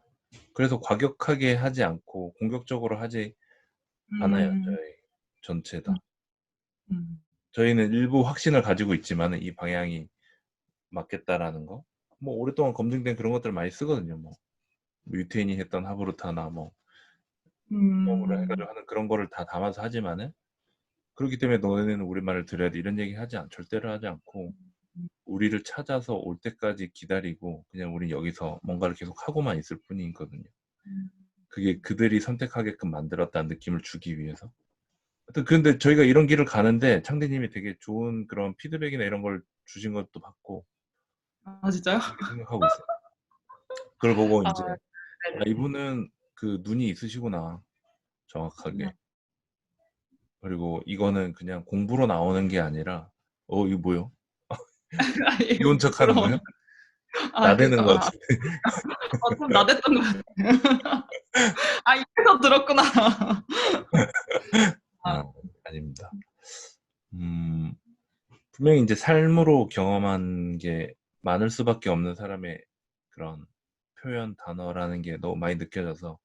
A: 그래서 과격하게 하지 않고 공격적으로 하지 않아요,
B: 음,
A: 저희 전체
B: 음,
A: 다.
B: 음,
A: 저희는 일부 확신을 가지고 있지만 이 방향이 맞겠다라는 거. 뭐 오랫동안 검증된 그런 것들 많이 쓰거든요. 뭐 유태인이 했던 하브루타나 뭐 처음으로
B: 음,
A: 해가지고 하는 그런 거를 다 담아서 하지만은, 그렇기 때문에 너네는 우리 말을 들어야 돼 이런 얘기 절대로 하지 않고 우리를 찾아서 올 때까지 기다리고 그냥 우린 여기서 뭔가를 계속 하고만 있을 뿐이거든요.
B: 음,
A: 그게 그들이 선택하게끔 만들었다는 느낌을 주기 위해서. 하여튼 근데 저희가 이런 길을 가는데 창대님이 되게 좋은 그런 피드백이나 이런 걸 주신 것도 받고
B: 진짜요?
A: 그렇게 생각하고 있어요. 그걸 보고
B: 아,
A: 이제
B: 네네.
A: 이분은 그 눈이 있으시구나,
B: 음.
A: 정확하게. 그리고 이거는 그냥 공부로 나오는 게 아니라 이거 뭐요?
B: 아니,
A: 귀여운 척 하는
B: 부끄러워.
A: 거예요? 나대는 것
B: 아,
A: 같은데.
B: 좀 나댔던 것 같아. 이래서 들었구나.
A: 분명히 이제 삶으로 경험한 게 많을 수밖에 없는 사람의 그런 표현 단어라는 게 너무 많이 느껴져서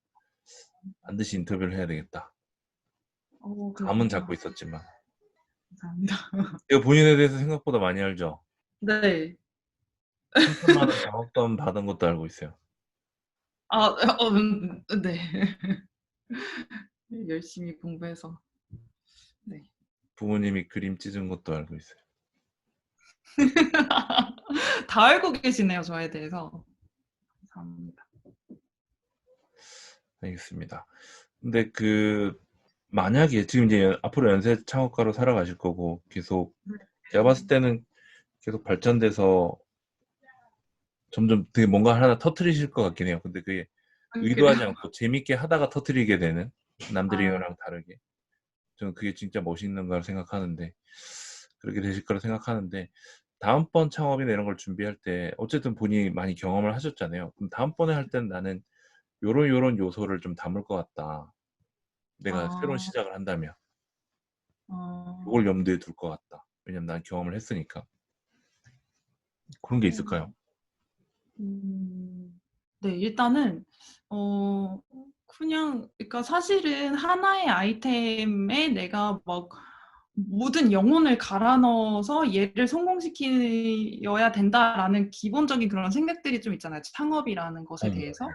A: 반드시 인터뷰를 해야 되겠다. 감은
B: 그렇구나.
A: 잡고 있었지만.
B: 감사합니다.
A: 제가 본인에 대해서 생각보다 많이 알죠?
B: 네.
A: 3천만 원 장학금 받은 것도 알고 있어요.
B: 네. 열심히 공부해서. 네.
A: 부모님이 그림 찢은 것도 알고 있어요.
B: 다 알고 계시네요, 저에 대해서. 감사합니다.
A: 알겠습니다. 근데 만약에 지금 이제 앞으로 연쇄 창업가로 살아가실 거고 계속 제가 봤을 때는 계속 발전돼서 점점 되게 뭔가 하나 터트리실 것 같긴 해요. 근데 그게
B: 그래요?
A: 의도하지 않고 재밌게 하다가 터트리게 되는
B: 아,
A: 남들이랑 다르게 저는 그게 진짜 멋있는 걸 생각하는데 그렇게 되실 거라 생각하는데 다음번 창업이나 이런 걸 준비할 때 어쨌든 본인이 많이 경험을 하셨잖아요. 그럼 다음번에 할 때는 나는 요런 요소를 좀 담을 것 같다. 내가 새로운
B: 아,
A: 시작을 한다면
B: 어,
A: 그걸 염두에 둘 것 같다. 왜냐면 난 경험을 했으니까. 그런 게
B: 어,
A: 있을까요?
B: 네, 일단은, 어, 그냥, 그러니까 사실은 하나의 아이템에 내가 막 모든 영혼을 갈아 넣어서 얘를 성공시켜야 된다라는 기본적인 그런 생각들이 좀 있잖아요. 창업이라는 것에 대해서.
A: 어,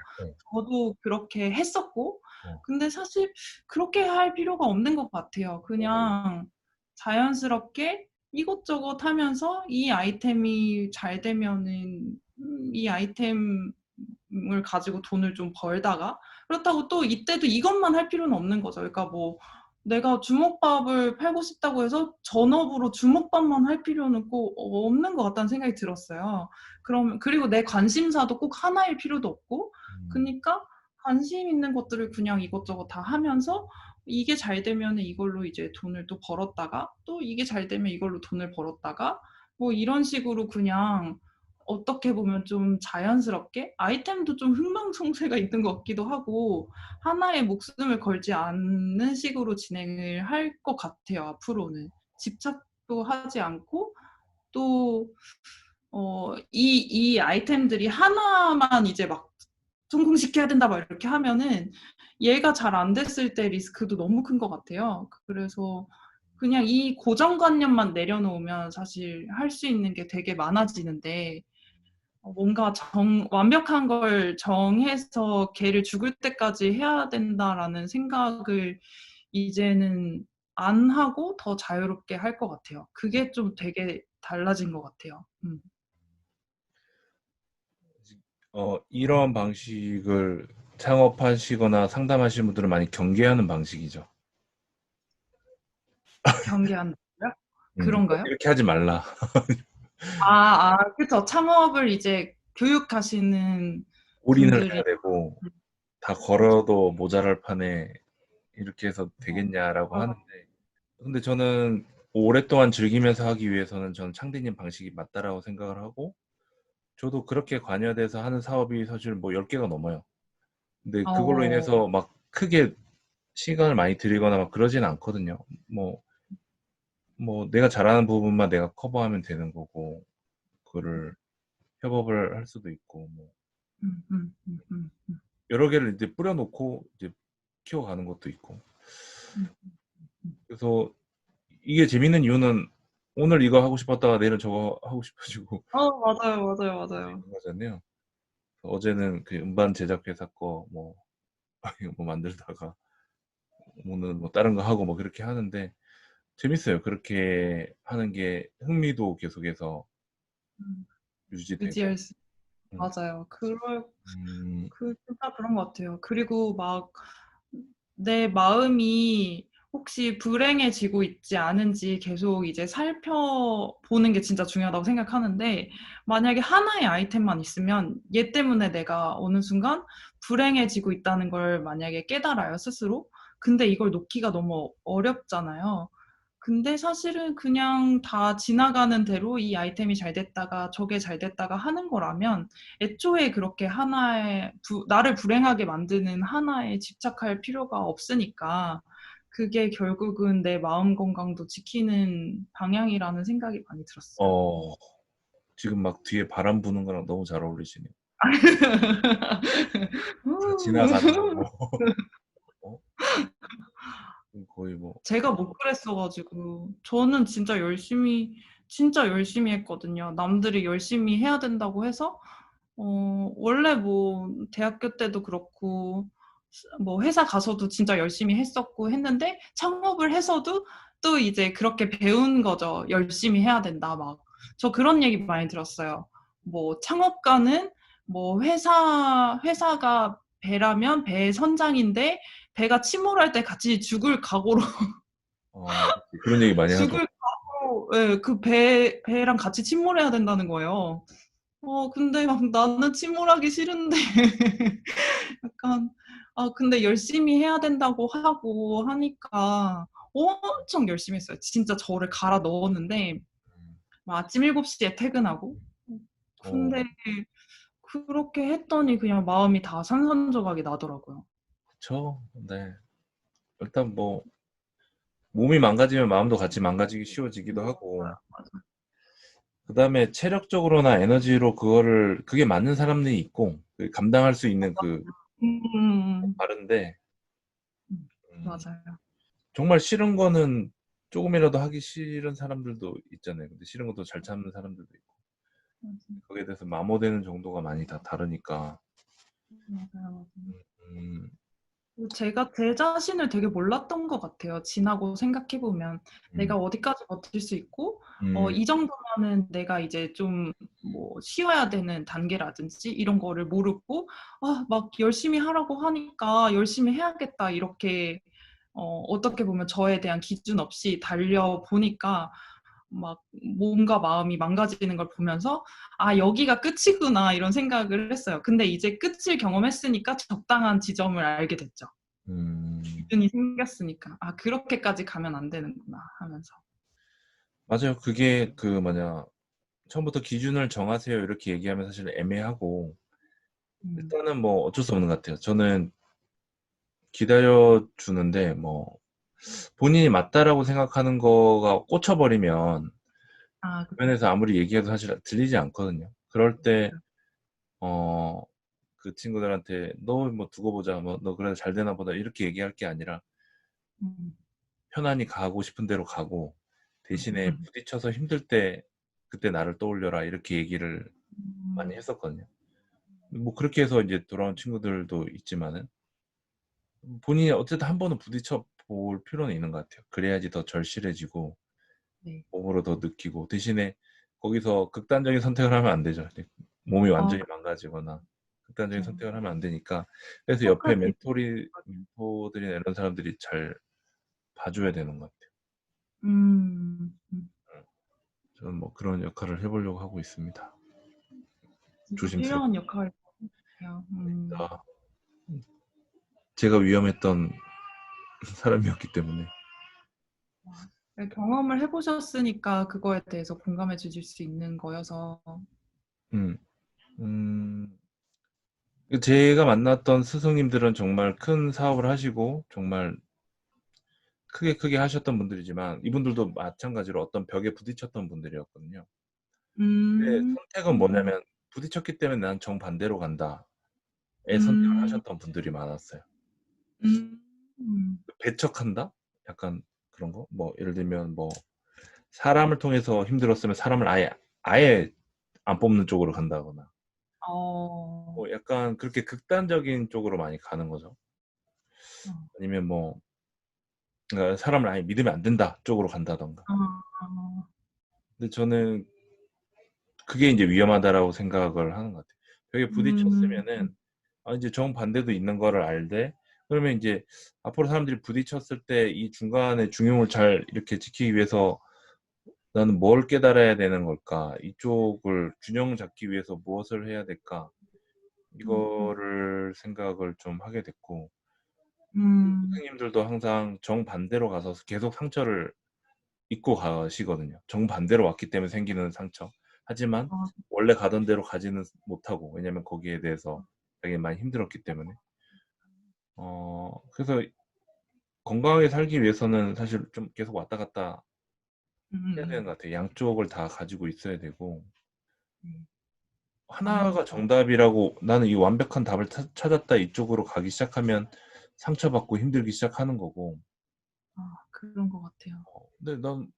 B: 저도 그렇게 했었고,
A: 어,
B: 근데 사실 그렇게 할 필요가 없는 것 같아요.
A: 어,
B: 그냥 자연스럽게 이것저것 하면서 이 아이템이 잘 되면은 이 아이템을 가지고 돈을 좀 벌다가 그렇다고 또 이때도 이것만 할 필요는 없는 거죠. 그러니까 뭐 내가 주먹밥을 팔고 싶다고 해서 전업으로 주먹밥만 할 필요는 꼭 없는 것 같다는 생각이 들었어요. 그리고 내 관심사도 꼭 하나일 필요도 없고,
A: 음,
B: 그러니까 관심 있는 것들을 그냥 이것저것 다 하면서 이게 잘 되면 이걸로 이제 돈을 또 벌었다가 또 이게 잘 되면 이걸로 돈을 벌었다가 뭐 이런 식으로 그냥 어떻게 보면 좀 자연스럽게 아이템도 좀 흥망성쇠가 있는 것 같기도 하고 하나에 목숨을 걸지 않는 식으로 진행을 할 것 같아요. 앞으로는 집착도 하지 않고 또 이 아이템들이 하나만 이제 막 성공시켜야 된다 막 이렇게 하면은 얘가 잘 안 됐을 때 리스크도 너무 큰 것 같아요. 그래서 그냥 이 고정관념만 내려놓으면 사실 할 수 있는 게 되게 많아지는데 뭔가 완벽한 걸 정해서 걔를 죽을 때까지 해야 된다라는 생각을 이제는 안 하고 더 자유롭게 할 것 같아요. 그게 좀 되게 달라진 것 같아요.
A: 이런 방식을 창업하시거나 상담하시는 분들은 많이 경계하는 방식이죠.
B: 경계한다고요? 그런가요?
A: 이렇게 하지 말라.
B: 그쵸. 창업을 이제 교육하시는
A: 올인을 해야
B: 분들이,
A: 되고 다
B: 그쵸.
A: 걸어도 모자랄 판에 이렇게 해서 되겠냐라고
B: 어,
A: 하는데 근데 저는 오랫동안 즐기면서 하기 위해서는 저는 창대님 방식이 맞다라고 생각을 하고 저도 그렇게 관여돼서 하는 사업이 사실 뭐 10개가 넘어요. 근데 그걸로
B: 어,
A: 인해서 막 크게 시간을 많이 들이거나 막 그러진 않거든요. 뭐, 뭐 내가 잘하는 부분만 내가 커버하면 되는 거고 그거를 협업을 할 수도 있고 뭐
B: 음, 음, 음, 음,
A: 여러 개를 이제 뿌려놓고 이제 키워가는 것도 있고
B: 음.
A: 그래서 이게 재밌는 이유는 오늘 이거 하고 싶었다가 내일은 저거 하고 싶어지고
B: 맞아요, 맞아요,
A: 그럴 수
B: 맞아요.
A: 있는 거잖아요. 어제는 그 음반 제작 회사 거 뭐, 뭐 만들다가 오늘 뭐 다른 거 하고 뭐 그렇게 하는데 재밌어요. 그렇게 하는 게 흥미도 계속해서
B: 음,
A: 유지되고.
B: 유지할 수,
A: 음,
B: 맞아요.
A: 음,
B: 진짜 그런 것 같아요. 그리고 막 내 마음이 혹시 불행해지고 있지 않은지 계속 이제 살펴보는 게 진짜 중요하다고 생각하는데, 만약에 하나의 아이템만 있으면 얘 때문에 내가 어느 순간 불행해지고 있다는 걸 만약에 깨달아요, 스스로. 근데 이걸 놓기가 너무 어렵잖아요. 근데 사실은 그냥 다 지나가는 대로 이 아이템이 잘 됐다가 저게 잘 됐다가 하는 거라면 애초에 그렇게 나를 불행하게 만드는 하나에 집착할 필요가 없으니까 그게 결국은 내 마음 건강도 지키는 방향이라는 생각이 많이 들었어요.
A: 어, 지금 막 뒤에 바람 부는 거랑 너무 잘 어울리시네요. 지나가는 뭐, 어? 거의 뭐,
B: 제가 못 그랬어가지고 저는 진짜 열심히 했거든요. 남들이 열심히 해야 된다고 해서 원래 뭐 대학교 때도 그렇고 뭐 회사 가서도 진짜 열심히 했었고 했는데 창업을 해서도 또 이제 그렇게 배운 거죠. 열심히 해야 된다 막. 저 그런 얘기 많이 들었어요. 뭐 창업가는 뭐 회사가 배라면 배의 선장인데 배가 침몰할 때 같이 죽을 각오로
A: 그런 얘기 많이 하죠.
B: 죽을 각오로 예, 그 배랑 같이 침몰해야 된다는 거예요. 근데 막 나는 침몰하기 싫은데 약간 근데 열심히 해야 된다고 하고 하니까 엄청 열심히 했어요. 진짜 저를 갈아 넣었는데
A: 음,
B: 막 아침 7시에 퇴근하고
A: 어,
B: 근데 그렇게 했더니 그냥 마음이 다 산산조각이 나더라고요.
A: 그쵸? 네. 일단 뭐, 몸이 망가지면 마음도 같이 망가지기 쉬워지기도 하고,
B: 맞아.
A: 그 다음에 체력적으로나 에너지로 그게 맞는 사람들이 있고, 감당할 수 있는
B: 음,
A: 다른데, 음,
B: 맞아요.
A: 정말 싫은 거는 조금이라도 하기 싫은 사람들도 있잖아요. 근데 싫은 것도 잘 참는 사람들도 있고,
B: 맞아요.
A: 거기에 대해서 마모되는 정도가 많이 다 다르니까,
B: 맞아요.
A: 음,
B: 제가 제 자신을 되게 몰랐던 것 같아요. 지나고 생각해보면
A: 음,
B: 내가 어디까지 버틸 수 있고,
A: 음,
B: 이 정도면은 내가 이제 좀 뭐 쉬어야 되는 단계라든지 이런 거를 모르고, 막 열심히 하라고 하니까 열심히 해야겠다 이렇게 어떻게 보면 저에 대한 기준 없이 달려 보니까 막 몸과 마음이 망가지는 걸 보면서 여기가 끝이구나 이런 생각을 했어요. 근데 이제 끝을 경험했으니까 적당한 지점을 알게 됐죠.
A: 음.
B: 기준이 생겼으니까 그렇게까지 가면 안 되는구나 하면서.
A: 맞아요. 그게 처음부터 기준을 정하세요. 이렇게 얘기하면 사실 애매하고,
B: 음.
A: 일단은 뭐 어쩔 수 없는 것 같아요. 저는 기다려 주는데, 뭐, 본인이 맞다라고 생각하는 거가 꽂혀버리면,
B: 그쵸.
A: 주변에서 아무리 얘기해도 사실 들리지 않거든요. 그럴 때, 어, 그 친구들한테, 너 뭐 두고 보자. 뭐, 너 그래도 잘 되나 보다. 이렇게 얘기할 게 아니라,
B: 음.
A: 편안히 가고 싶은 대로 가고, 대신에
B: 음.
A: 부딪혀서 힘들 때, 그때 나를 떠올려라. 이렇게 얘기를 많이
B: 음.
A: 했었거든요. 뭐 그렇게 해서 이제 돌아온 친구들도 있지만은 본인이 어쨌든 한 번은 부딪혀 볼 필요는 있는 것 같아요. 그래야지 더 절실해지고
B: 네.
A: 몸으로 더 느끼고 대신에 거기서 극단적인 선택을 하면 안 되죠. 몸이 완전히 망가지거나 극단적인
B: 그쵸.
A: 선택을 하면 안 되니까 그래서 옆에
B: 끝까지.
A: 멘토들이나 이런 사람들이 잘 봐줘야 되는 것 같아요.
B: 음.
A: 저는 뭐 그런 역할을 해보려고 하고 있습니다.
B: 진짜
A: 조심스럽게.
B: 필요한 역할이에요.
A: 아, 제가 위험했던 사람이었기 때문에.
B: 네, 경험을 해보셨으니까 그거에 대해서 공감해 주실 수 있는 거여서.
A: 음, 음, 제가 만났던 스승님들은 정말 큰 사업을 하시고 정말 크게 하셨던 분들이지만 이분들도 마찬가지로 어떤 벽에 부딪혔던 분들이었거든요. 근데
B: 음.
A: 선택은 뭐냐면 부딪혔기 때문에 난 정반대로 간다의 선택을
B: 음.
A: 하셨던 분들이 많았어요.
B: 음. 음.
A: 배척한다? 약간 그런 거? 뭐 예를 들면 뭐 사람을 통해서 힘들었으면 사람을 아예 안 뽑는 쪽으로 간다거나
B: 어.
A: 뭐 약간 그렇게 극단적인 쪽으로 많이 가는 거죠.
B: 어.
A: 아니면 뭐 그러니까 사람을 아예 믿으면 안 된다 쪽으로 간다던가.
B: 어.
A: 근데 저는 그게 이제 위험하다라고 생각을 하는 것 같아요. 벽에
B: 음.
A: 부딪혔으면은 이제 정반대도 있는 거를 알되 그러면 이제 앞으로 사람들이 부딪혔을 때 이 중간에 중용을 잘 이렇게 지키기 위해서 '나는 뭘 깨달아야 되는 걸까? 이쪽을 균형 잡기 위해서 무엇을 해야 될까?'
B: 음.
A: 이거를 생각을 좀 하게 됐고
B: 음.
A: 선생님들도 항상 정반대로 가서 계속 상처를 입고 가시거든요. 정반대로 왔기 때문에 생기는 상처. 하지만
B: 아.
A: 원래 가던 대로 가지는 못하고 왜냐면 거기에 대해서 되게 많이 힘들었기 때문에. 그래서 건강하게 살기 위해서는 사실 좀 계속 왔다 갔다
B: 음,
A: 해야 되는
B: 음,
A: 것 같아요. 양쪽을 다 가지고 있어야 되고
B: 맞는
A: 하나가
B: 거.
A: 정답이라고 나는 이 완벽한 답을 찾았다 이쪽으로 가기 시작하면 상처받고 힘들기 시작하는 거고
B: 그런 것 같아요.
A: 근데 난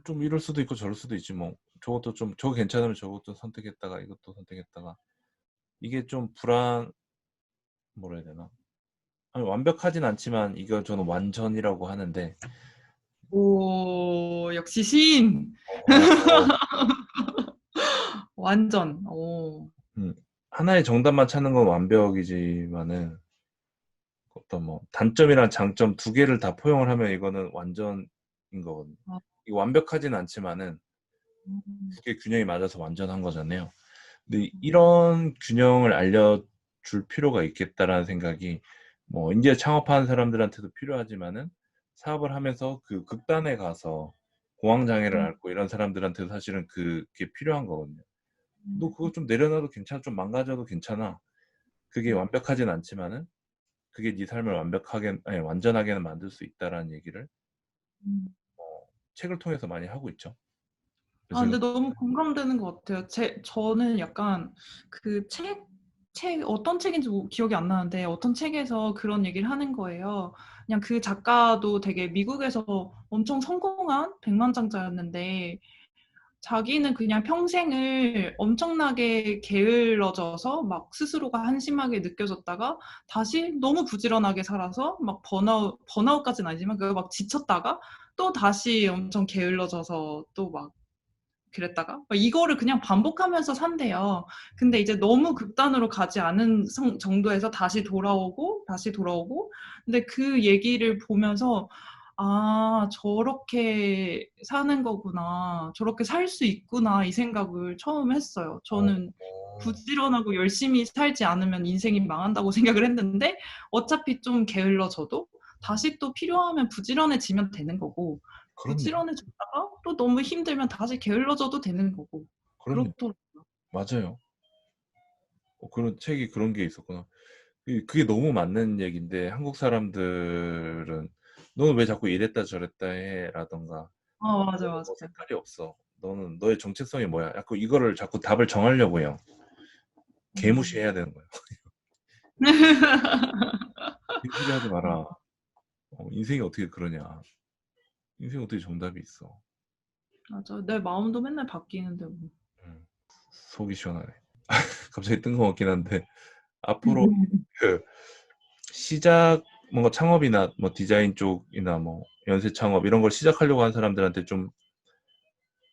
A: 좀 이럴 수도 있고 저럴 수도 있지 뭐 저것도 좀 저거 괜찮으면 저것도 선택했다가 이것도 선택했다가 이게 좀 뭐라 해야 되나 아니, 완벽하진 않지만 이거 저는 완전이라고 하는데
B: 오, 역시 시인.
A: 어,
B: 완전. 오.
A: 음, 하나의 정답만 찾는 건 완벽이지만은 어떤 뭐 단점이랑 장점 두 개를 다 포용을 하면 이거는 완전인 거거든요.
B: 아,
A: 이 완벽하진 않지만은
B: 음,
A: 두 개 균형이 맞아서 완전한 거잖아요. 근데
B: 음,
A: 이런 균형을 알려줄 필요가 있겠다라는 생각이 뭐 인제 창업하는 사람들한테도 필요하지만은 사업을 하면서 그 극단에 가서 공황 장애를
B: 음,
A: 앓고 이런 사람들한테도 사실은 그게 필요한 거거든요. "너
B: 음,
A: 그거 좀 내려놔도 괜찮아. 좀 망가져도 괜찮아. 그게 완벽하진 않지만은 그게 네 삶을 완벽하게 아니 완전하게는 만들 수 있다."라는 얘기를
B: 음.
A: 책을 통해서 많이 하고 있죠.
B: 아,
A: 그래서
B: 근데 너무 공감되는 것 같아요. 저는 약간 그 어떤 책인지 기억이 안 나는데 어떤 책에서 그런 얘기를 하는 거예요. 그냥 그 작가도 되게 미국에서 엄청 성공한 백만장자였는데 자기는 그냥 평생을 엄청나게 게을러져서 막 스스로가 한심하게 느껴졌다가 다시 너무 부지런하게 살아서 막 번아웃까지는 아니지만 그거 막 지쳤다가 또 다시 엄청 게을러져서 또 막 그랬다가 이거를 그냥 반복하면서 산대요. 근데 이제 너무 극단으로 가지 않은 정도에서 다시 돌아오고 다시 돌아오고 근데 그 얘기를 보면서 아, 저렇게 사는 거구나. 저렇게 살 수 있구나. 이 생각을 처음 했어요.
A: 어
B: 저는 부지런하고 열심히 살지 않으면 인생이 망한다고 생각을 했는데 어차피 좀 게을러져도 다시 또 필요하면 부지런해지면 되는 거고
A: 그럼요.
B: 부지런해졌다가 또 너무 힘들면 다시 게을러져도 되는 거고
A: 그럼요.
B: 그렇더라고요.
A: 맞아요. 그런 책이 그런 게 있었구나. 그게 너무 맞는 얘기인데 한국 사람들은 "너는 왜 자꾸 이랬다 저랬다 해?"라든가
B: 아, 맞아요,
A: "너는 뭐
B: 맞아요.
A: 색깔이 없어. 너는 너의 정체성이 뭐야?" 자꾸 이거를 자꾸 답을 정하려고 해요.
B: 음.
A: 개무시해야 되는 거예요. "개무시하지 마라. 인생이 어떻게 그러냐. 인생에 어떻게 정답이 있어."
B: 맞아. 내 마음도 맨날 바뀌는데 뭐.
A: 음. 속이 시원하네. 갑자기 뜬금없긴 한데 앞으로 그 시작 뭔가 창업이나 뭐 디자인 쪽이나 뭐 연쇄 창업 이런 걸 시작하려고 하는 사람들한테 좀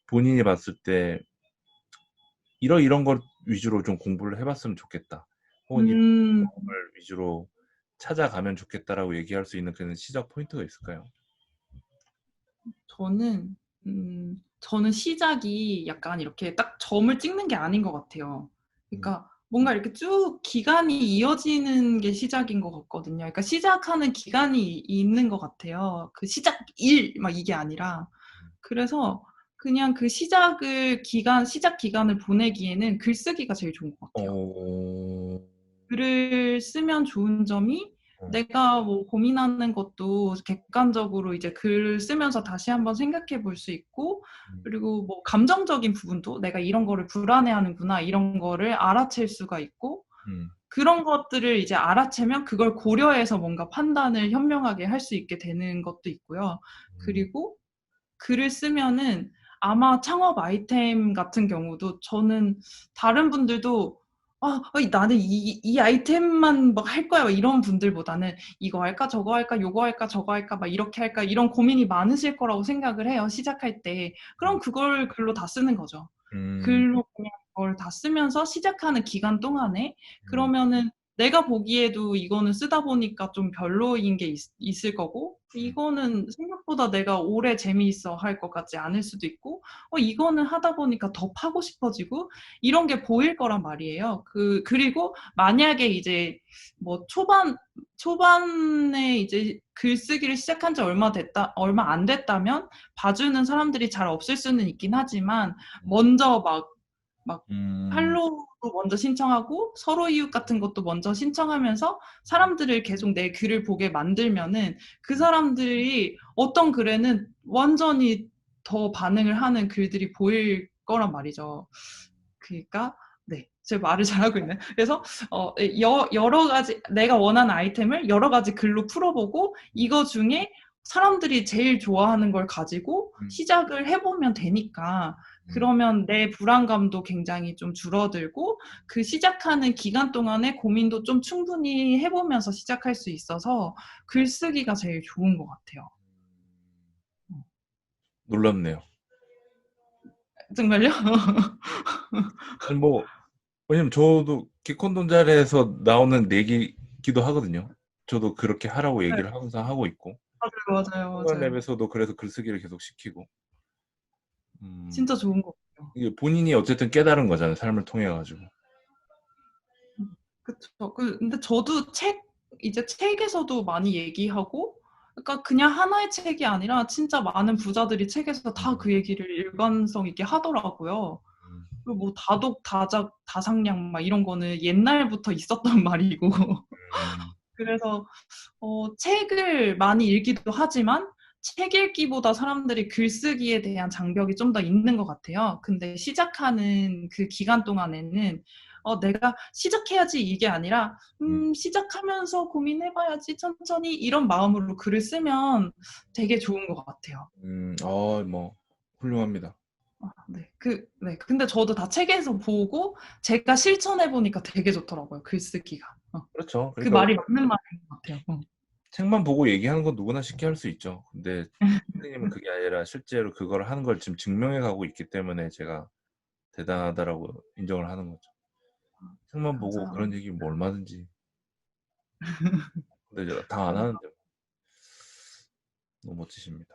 A: 본인이 봤을 때 이런 것 위주로 좀 공부를 해봤으면 좋겠다. 혹은 이런
B: 음,
A: 경험을 위주로 찾아가면 좋겠다라고 얘기할 수 있는 그런 시작 포인트가 있을까요?
B: 저는, 저는 시작이 약간 이렇게 딱 점을 찍는 게 아닌 것 같아요.
A: 음,
B: 그러니까 뭔가 이렇게 쭉 기간이 이어지는 게 시작인 것 같거든요. 그러니까 시작하는 기간이 있는 것 같아요. 그 시작 막 이게 아니라. 그래서 그냥 그 시작 기간을 보내기에는 글쓰기가 제일 좋은 것 같아요.
A: 어,
B: 글을 쓰면 좋은 점이
A: 어,
B: 내가 뭐 고민하는 것도 객관적으로 이제 글을 쓰면서 다시 한번 생각해 볼 수 있고,
A: 음,
B: 그리고 뭐 감정적인 부분도 내가 이런 거를 불안해하는구나, 이런 거를 알아챌 수가 있고,
A: 음,
B: 그런 것들을 이제 알아채면 그걸 고려해서 뭔가 판단을 현명하게 할 수 있게 되는 것도 있고요.
A: 음,
B: 그리고 글을 쓰면은 아마 창업 아이템 같은 경우도 저는 다른 분들도 나는 이 아이템만 막 할 거야. 막 이런 분들보다는 이거 할까, 저거 할까, 요거 할까, 저거 할까, 막 이렇게 할까, 이런 고민이 많으실 거라고 생각을 해요. 시작할 때. 그럼 그걸 글로 다 쓰는 거죠.
A: 음,
B: 글로 그냥 그걸 다 쓰면서 시작하는 기간 동안에
A: 음,
B: 그러면은 내가 보기에도 이거는 쓰다 보니까 좀 별로인 게 있을 거고, 이거는 생각보다 내가 오래 재미있어 할 것 같지 않을 수도 있고, 이거는 하다 보니까 더 파고 싶어지고, 이런 게 보일 거란 말이에요. 그리고 만약에 이제 뭐 초반에 이제 글쓰기를 시작한 지 얼마 안 됐다면 봐주는 사람들이 잘 없을 수는 있긴 하지만, 먼저 막 막
A: 음.
B: 팔로우도 먼저 신청하고 서로 이웃 같은 것도 먼저 신청하면서 사람들을 계속 내 글을 보게 만들면은 그 사람들이 어떤 글에는 완전히 더 반응을 하는 글들이 보일 거란 말이죠. 그러니까 네, 제 말을 잘하고 있나요? 그래서 여러 가지 내가 원하는 아이템을 여러 가지 글로 풀어보고 이거 중에 사람들이 제일 좋아하는 걸 가지고
A: 음.
B: 시작을 해보면 되니까
A: 음.
B: 그러면 내 불안감도 굉장히 좀 줄어들고 그 시작하는 기간 동안에 고민도 좀 충분히 해보면서 시작할 수 있어서 글쓰기가 제일 좋은 것 같아요.
A: 놀랍네요.
B: 정말요?
A: 아니 뭐 왜냐면 저도 개콘돈잘에서 나오는 얘기기도 하거든요. 저도 그렇게 하라고
B: 네,
A: 얘기를 항상 하고 있고
B: 맞아요, 맞아요, 맞아요.
A: 순간랩에서도 그래서 글쓰기를 계속 시키고
B: 진짜 좋은 것 같아요.
A: 이게 본인이 어쨌든 깨달은 거잖아요. 삶을 통해 가지고.
B: 그쵸. 근데 저도 이제 책에서도 많이 얘기하고, 그러니까 그냥 하나의 책이 아니라 진짜 많은 부자들이 책에서 다
A: 음.
B: 그 얘기를 일관성 있게 하더라고요.
A: 음.
B: 그리고 뭐 다독, 다작, 다상량 막 이런 거는 옛날부터 있었던 말이고.
A: 음.
B: 그래서 책을 많이 읽기도 하지만 책 읽기보다 사람들이 글쓰기에 대한 장벽이 좀 더 있는 것 같아요. 근데 시작하는 그 기간 동안에는 내가 시작해야지 이게 아니라
A: 음.
B: 시작하면서 고민해봐야지 천천히 이런 마음으로 글을 쓰면 되게 좋은 것 같아요.
A: 뭐 훌륭합니다.
B: 네. 네. 근데 저도 다 책에서 보고 제가 실천해 보니까 되게 좋더라고요. 글쓰기가.
A: 그렇죠.
B: 그
A: 그러니까
B: 말이 맞는 말인 것 같아요.
A: 책만 보고 얘기하는 건 누구나 쉽게 할 수 있죠. 근데 선생님은 그게 아니라 실제로 그걸 하는 걸 지금 증명해 가고 있기 때문에 제가 대단하다라고 인정을 하는 거죠. 책만 보고
B: 감사합니다.
A: 그런 얘기면 뭐 얼마든지. 근데 다 안 하는데 너무 멋지십니다.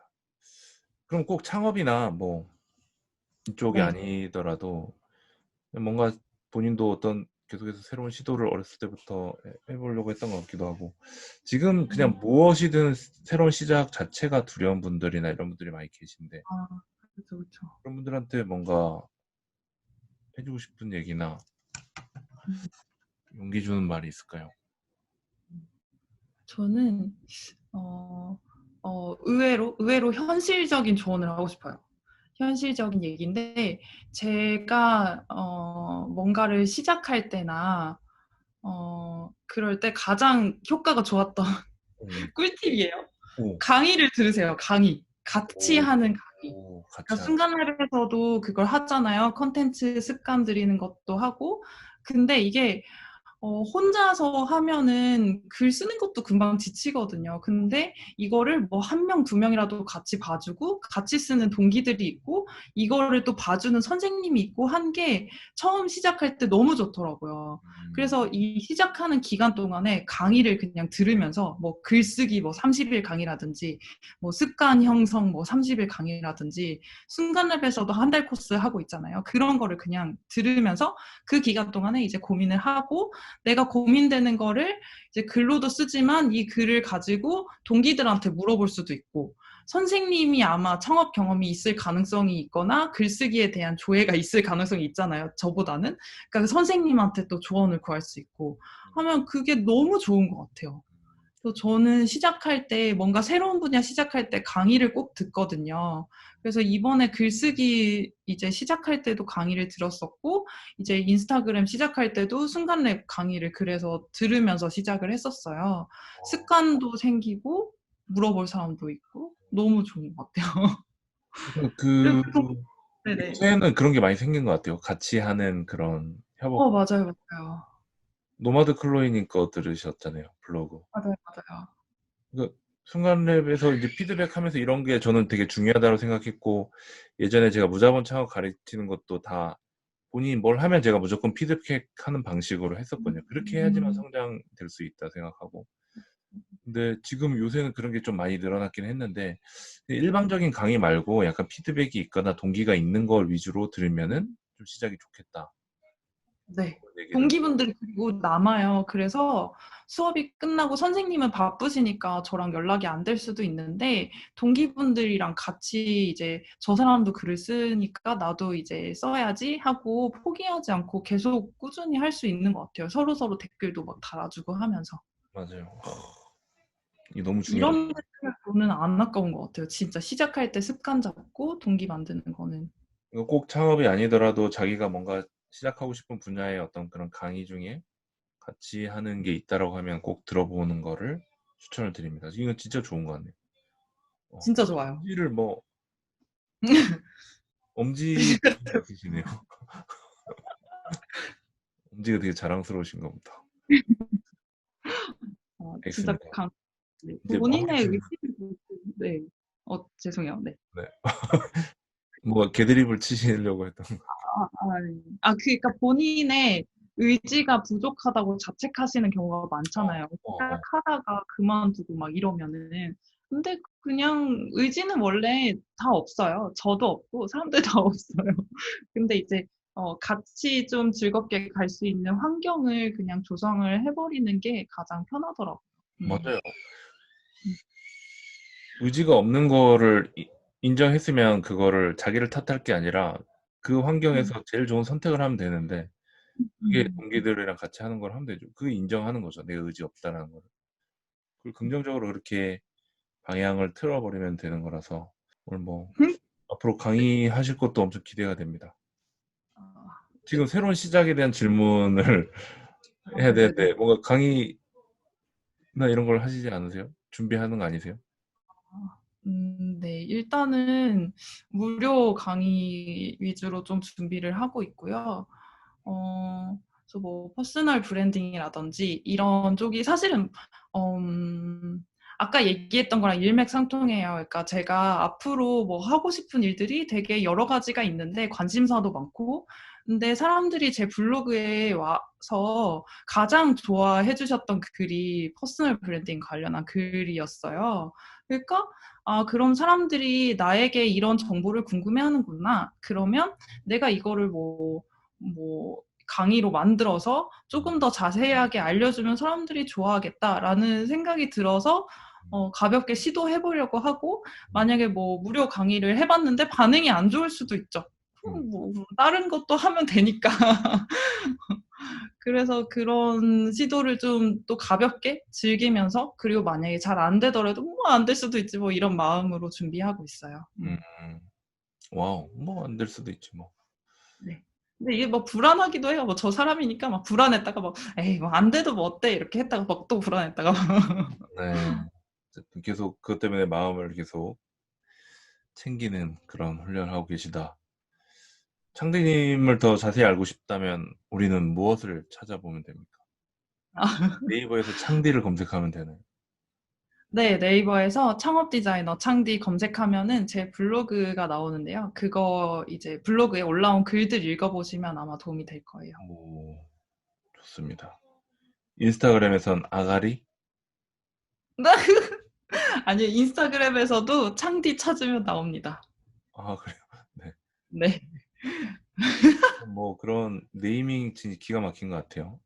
A: 그럼 꼭 창업이나 뭐 이쪽이
B: 네.
A: 아니더라도 뭔가 본인도 어떤 계속해서 새로운 시도를 어렸을 때부터 해보려고 했던 것 같기도 하고 지금
B: 음.
A: 그냥 무엇이든 새로운 시작 자체가 두려운 분들이나 이런 분들이 많이 계신데
B: 아, 그쵸, 그쵸.
A: 그런 분들한테 뭔가 해주고 싶은 얘기나
B: 음.
A: 용기 주는 말이 있을까요?
B: 저는 의외로 현실적인 조언을 하고 싶어요. 현실적인 얘기인데 제가 뭔가를 시작할 때나 그럴 때 가장 효과가 좋았던
A: 오,
B: 꿀팁이에요.
A: 오,
B: 강의를 들으세요. 강의. 같이
A: 오,
B: 하는 강의.
A: 오, 같이
B: 그러니까
A: 하는.
B: 순간랩에서도 그걸 하잖아요. 컨텐츠 습관 들이는 것도 하고. 근데 이게 혼자서 하면은 글 쓰는 것도 금방 지치거든요. 근데 이거를 뭐 한 명, 두 명이라도 같이 봐주고 같이 쓰는 동기들이 있고 이거를 또 봐주는 선생님이 있고 한 게 처음 시작할 때 너무 좋더라고요.
A: 음.
B: 그래서 이 시작하는 기간 동안에 강의를 그냥 들으면서 뭐 글쓰기 뭐 30일 강의라든지 뭐 습관 형성 뭐 30일 강의라든지 순간랩에서도 한 달 코스 하고 있잖아요. 그런 거를 그냥 들으면서 그 기간 동안에 이제 고민을 하고 내가 고민되는 거를 이제 글로도 쓰지만 이 글을 가지고 동기들한테 물어볼 수도 있고 선생님이 아마 창업 경험이 있을 가능성이 있거나 글쓰기에 대한 조예가 있을 가능성이 있잖아요. 저보다는. 그러니까 선생님한테 또 조언을 구할 수 있고 하면 그게 너무 좋은 것 같아요. 그래서 저는 시작할 때 뭔가 새로운 분야 시작할 때 강의를 꼭 듣거든요. 그래서 이번에 글쓰기 이제 시작할 때도 강의를 들었었고 이제 인스타그램 시작할 때도 순간랩 강의를 그래서 들으면서 시작을 했었어요. 습관도 생기고 물어볼 사람도 있고 너무 좋은 것 같아요.
A: 그
B: 그리고 네네.
A: 요새는 그런 게 많이 생긴 것 같아요. 같이 하는 그런 협업.
B: 맞아요, 맞아요.
A: 노마드 클로이님 거 들으셨잖아요, 블로그.
B: 맞아요, 맞아요.
A: 그 순간랩에서 이제 피드백하면서 이런 게 저는 되게 중요하다고 생각했고 예전에 제가 무자본 창업 가르치는 것도 다 본인이 뭘 하면 제가 무조건 피드백하는 방식으로 했었거든요. 그렇게 해야지만
B: 음,
A: 성장될 수 있다 생각하고. 근데 지금 요새는 그런 게 좀 많이 늘어났긴 했는데 일방적인 강의 말고 약간 피드백이 있거나 동기가 있는 걸 위주로 들으면은 좀 시작이 좋겠다.
B: 네.
A: 얘기를.
B: 동기분들이 그리고 남아요. 그래서 수업이 끝나고 선생님은 바쁘시니까 저랑 연락이 안 될 수도 있는데 동기분들이랑 같이 이제 저 사람도 글을 쓰니까 나도 이제 써야지 하고 포기하지 않고 계속 꾸준히 할 수 있는 것 같아요. 서로서로 댓글도 막 달아주고 하면서.
A: 맞아요. 이게 너무 중요한.
B: 이런 거는 안 아까운 것 같아요. 진짜 시작할 때 습관 잡고 동기 만드는 거는.
A: 이거 꼭 창업이 아니더라도 자기가 뭔가 시작하고 싶은 분야의 어떤 그런 강의 중에 같이 하는 게 있다라고 하면 꼭 들어보는 거를 추천을 드립니다. 이건 진짜 좋은 것 같네요.
B: 진짜 좋아요.
A: 엄지를 뭐 엄지 있으시네요. 엄지가 되게 자랑스러우신 것부터.
B: 진짜
A: 알겠습니다.
B: 네.
A: 이제 마무리
B: 본인의
A: 질문.
B: 의지를 네. 죄송해요. 네.
A: 네. 뭐 개드립을 치시려고 했던 거.
B: 그러니까 본인의 의지가 부족하다고 자책하시는 경우가 많잖아요.
A: 어.
B: 시작하다가 그만두고 막 이러면은. 근데 그냥 의지는 원래 다 없어요. 저도 없고 사람들 다 없어요. 근데 이제 같이 좀 즐겁게 갈 수 있는 환경을 그냥 조성을 해버리는 게 가장 편하더라고요.
A: 맞아요. 의지가 없는 거를 인정했으면 그거를 자기를 탓할 게 아니라 그
B: 음.
A: 환경에서 제일 좋은 선택을 하면 되는데 그게
B: 음.
A: 동기들이랑 같이 하는 걸 하면 되죠. 그게 인정하는 거죠. 내가 의지 없다라는 거를. 그걸 긍정적으로 그렇게 방향을 틀어버리면 되는 거라서 오늘 뭐
B: 음.
A: 앞으로 강의하실 것도 엄청 기대가 됩니다.
B: 네.
A: 지금 새로운 시작에 대한 질문을 해야
B: 네네.
A: 되는데 뭔가 강의나 이런 걸 하시지 않으세요? 준비하는 거 아니세요?
B: 네. 일단은 무료 강의 위주로 좀 준비를 하고 있고요. 그래서 뭐 퍼스널 브랜딩이라든지 이런 쪽이 사실은 아까 얘기했던 거랑 일맥상통해요. 그러니까 제가 앞으로 뭐 하고 싶은 일들이 되게 여러 가지가 있는데 관심사도 많고 근데 사람들이 제 블로그에 와서 가장 좋아해 주셨던 글이 퍼스널 브랜딩 관련한 글이었어요. 그러니까 그럼 사람들이 나에게 이런 정보를 궁금해하는구나. 그러면 내가 이거를 뭐 강의로 만들어서 조금 더 자세하게 알려주면 사람들이 좋아하겠다라는 생각이 들어서 가볍게 시도해보려고 하고 만약에 뭐 무료 강의를 해봤는데 반응이 안 좋을 수도 있죠. 그럼 뭐 다른 것도 하면 되니까. 그래서 그런 시도를 좀 또 가볍게 즐기면서 그리고 만약에 잘 안 되더라도 뭐 안 될 수도 있지 뭐 이런 마음으로 준비하고 있어요.
A: 음. 와우. 뭐 안 될 수도 있지 뭐.
B: 네. 근데 이게 뭐 불안하기도 해요. 뭐 저 사람이니까 막 불안했다가 막 에이 뭐 안 돼도 뭐 어때 이렇게 했다가 막 또 불안했다가
A: 네. 어쨌든 계속 그것 때문에 마음을 계속 챙기는 그런 훈련을 하고 계시다. 창대님을 더 자세히 알고 싶다면 우리는 무엇을 찾아보면 됩니까? 네이버에서 창디를 검색하면 되나요?
B: 네, 네이버에서 창업 디자이너 창디 검색하면은 제 블로그가 나오는데요. 그거 이제 블로그에 올라온 글들 읽어보시면 아마 도움이 될 거예요.
A: 오, 좋습니다. 인스타그램에선 아가리?
B: 아니요, 인스타그램에서도 창디 찾으면 나옵니다.
A: 아, 그래요? 네.
B: 네.
A: 뭐 그런 네이밍 진짜 기가 막힌 것 같아요.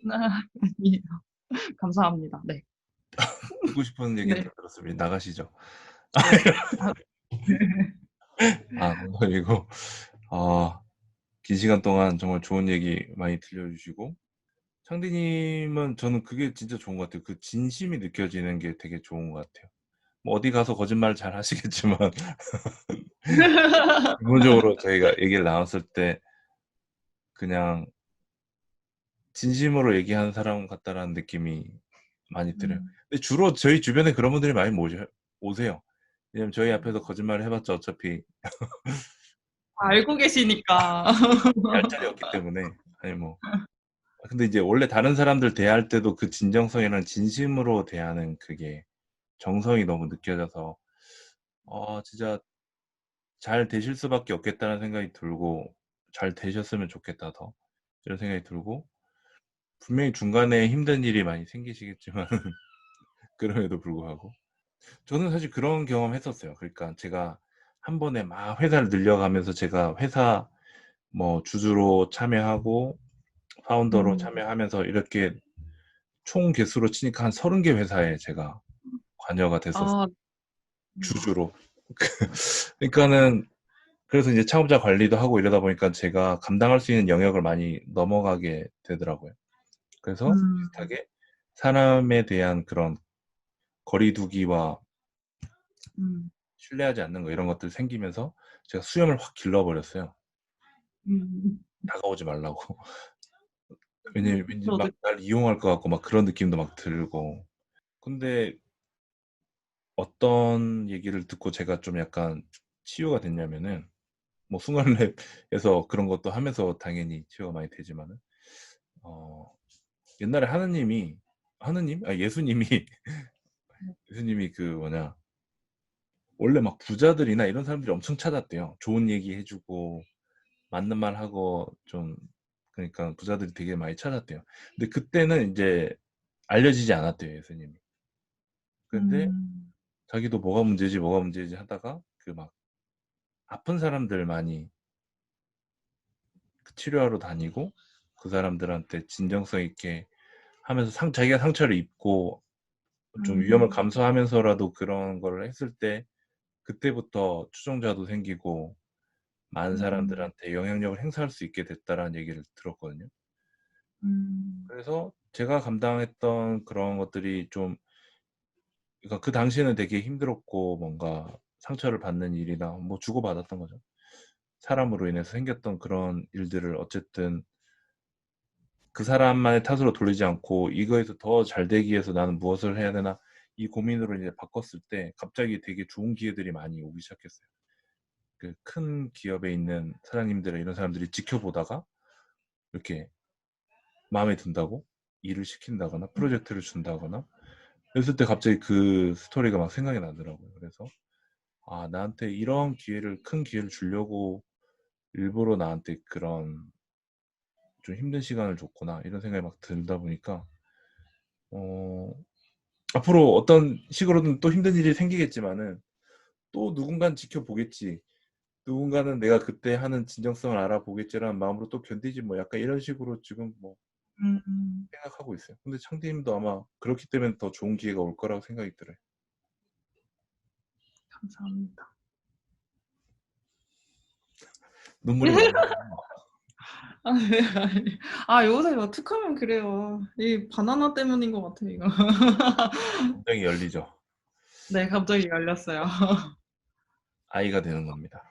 B: 아니에요. 감사합니다. 네.
A: 듣고 싶은 얘기는
B: 네.
A: 다 들었습니다. 나가시죠.
B: 네. 아,
A: 농담이고, 아, 긴 시간 동안 정말 좋은 얘기 많이 들려주시고, 창디님은 저는 그게 진짜 좋은 것 같아요. 그 진심이 느껴지는 게 되게 좋은 것 같아요. 뭐 어디 가서 거짓말 잘 하시겠지만, 기본적으로 저희가 얘기를 나눴을 때 그냥 진심으로 얘기하는 사람 같다라는 느낌이 많이 들어요. 근데 주로 저희 주변에 그런 분들이 많이 오세요. 왜냐면 저희 앞에서 거짓말을 해봤자 어차피
B: 알고 계시니까.
A: 할 자리 없기 때문에. 아니 뭐. 근데 이제 원래 다른 사람들 대할 때도 그 진정성이랑 진심으로 대하는 그게 정성이 너무 느껴져서 진짜 잘 되실 수밖에 없겠다는 생각이 들고 잘 되셨으면 좋겠다 더 이런 생각이 들고 분명히 중간에 힘든 일이 많이 생기시겠지만 그럼에도 불구하고 저는 사실 그런 경험 했었어요. 그러니까 제가 한 번에 막 회사를 늘려가면서 제가 회사 뭐 주주로 참여하고 파운더로
B: 음.
A: 참여하면서 이렇게 총 개수로 치니까 한 30개 회사에 제가 관여가 됐었어요.
B: 아.
A: 주주로. 그러니까는 그래서 이제 창업자 관리도 하고 이러다 보니까 제가 감당할 수 있는 영역을 많이 넘어가게 되더라고요. 그래서
B: 음.
A: 비슷하게 사람에 대한 그런 거리 두기와
B: 음.
A: 신뢰하지 않는 거 이런 것들 생기면서 제가 수염을 확 길러 버렸어요.
B: 음.
A: 다가오지 말라고. 왜냐면 왠지
B: 저도
A: 막 날 이용할 것 같고 막 그런 느낌도 막 들고. 근데 어떤 얘기를 듣고 제가 좀 약간 치유가 됐냐면은 뭐 숭얼랩에서 그런 것도 하면서 당연히 치유가 많이 되지만은 어 옛날에 예수님이 예수님이 그 뭐냐 원래 막 부자들이나 이런 사람들이 엄청 찾았대요. 좋은 얘기 해주고 맞는 말 하고 좀 그러니까 부자들이 되게 많이 찾았대요. 근데 그때는 이제 알려지지 않았대요, 예수님이. 근데
B: 음.
A: 자기도 뭐가 문제지 하다가 그 막 아픈 사람들 많이 그 치료하러 다니고 그 사람들한테 진정성 있게 하면서 자기가 상처를 입고 좀 위험을
B: 음.
A: 감수하면서라도 그런 거를 했을 때 그때부터 추종자도 생기고 많은
B: 음.
A: 사람들한테 영향력을 행사할 수 있게 됐다라는 얘기를 들었거든요.
B: 음.
A: 그래서 제가 감당했던 그런 것들이 좀 그러니까 그 당시에는 되게 힘들었고 뭔가 상처를 받는 일이나 뭐 주고받았던 거죠. 사람으로 인해서 생겼던 그런 일들을 어쨌든 그 사람만의 탓으로 돌리지 않고 '이거에서 더 잘 되기 위해서 나는 무엇을 해야 되나.' 이 고민으로 이제 바꿨을 때 갑자기 되게 좋은 기회들이 많이 오기 시작했어요. 그 큰 기업에 있는 사장님들 이런 사람들이 지켜보다가 이렇게 마음에 든다고 일을 시킨다거나 프로젝트를 준다거나 그랬을 때 갑자기 그 스토리가 막 생각이 나더라고요. 그래서 '아 나한테 이런 기회를 큰 기회를 주려고 일부러 나한테 그런 좀 힘든 시간을 줬구나.' 이런 생각이 막 들다 보니까 어 앞으로 어떤 식으로든 또 힘든 일이 생기겠지만은 '또 누군가는 지켜보겠지. 누군가는 내가 그때 하는 진정성을 알아보겠지.'라는 마음으로 '또 견디지 뭐.' 약간 이런 식으로 지금 뭐
B: 음.
A: 생각하고 있어요. 근데 창디님도 아마 그렇기 때문에 더 좋은 기회가 올 거라고 생각이 들어요.
B: 감사합니다.
A: 눈물이 많이 나네요.
B: 아 네. 아니. 아 요새 막 툭하면 그래요. 이 바나나 때문인 것 같아 이거.
A: 감정이 열리죠.
B: 네 갑자기 열렸어요.
A: 아이가 되는 겁니다.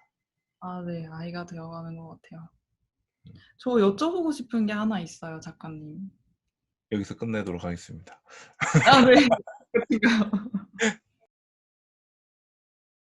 B: 아 네. 아이가 되어가는 것 같아요.
A: 음.
B: 저 여쭤보고 싶은 게 하나 있어요 작가님.
A: 여기서 끝내도록 하겠습니다.
B: 아 네. 그런가요?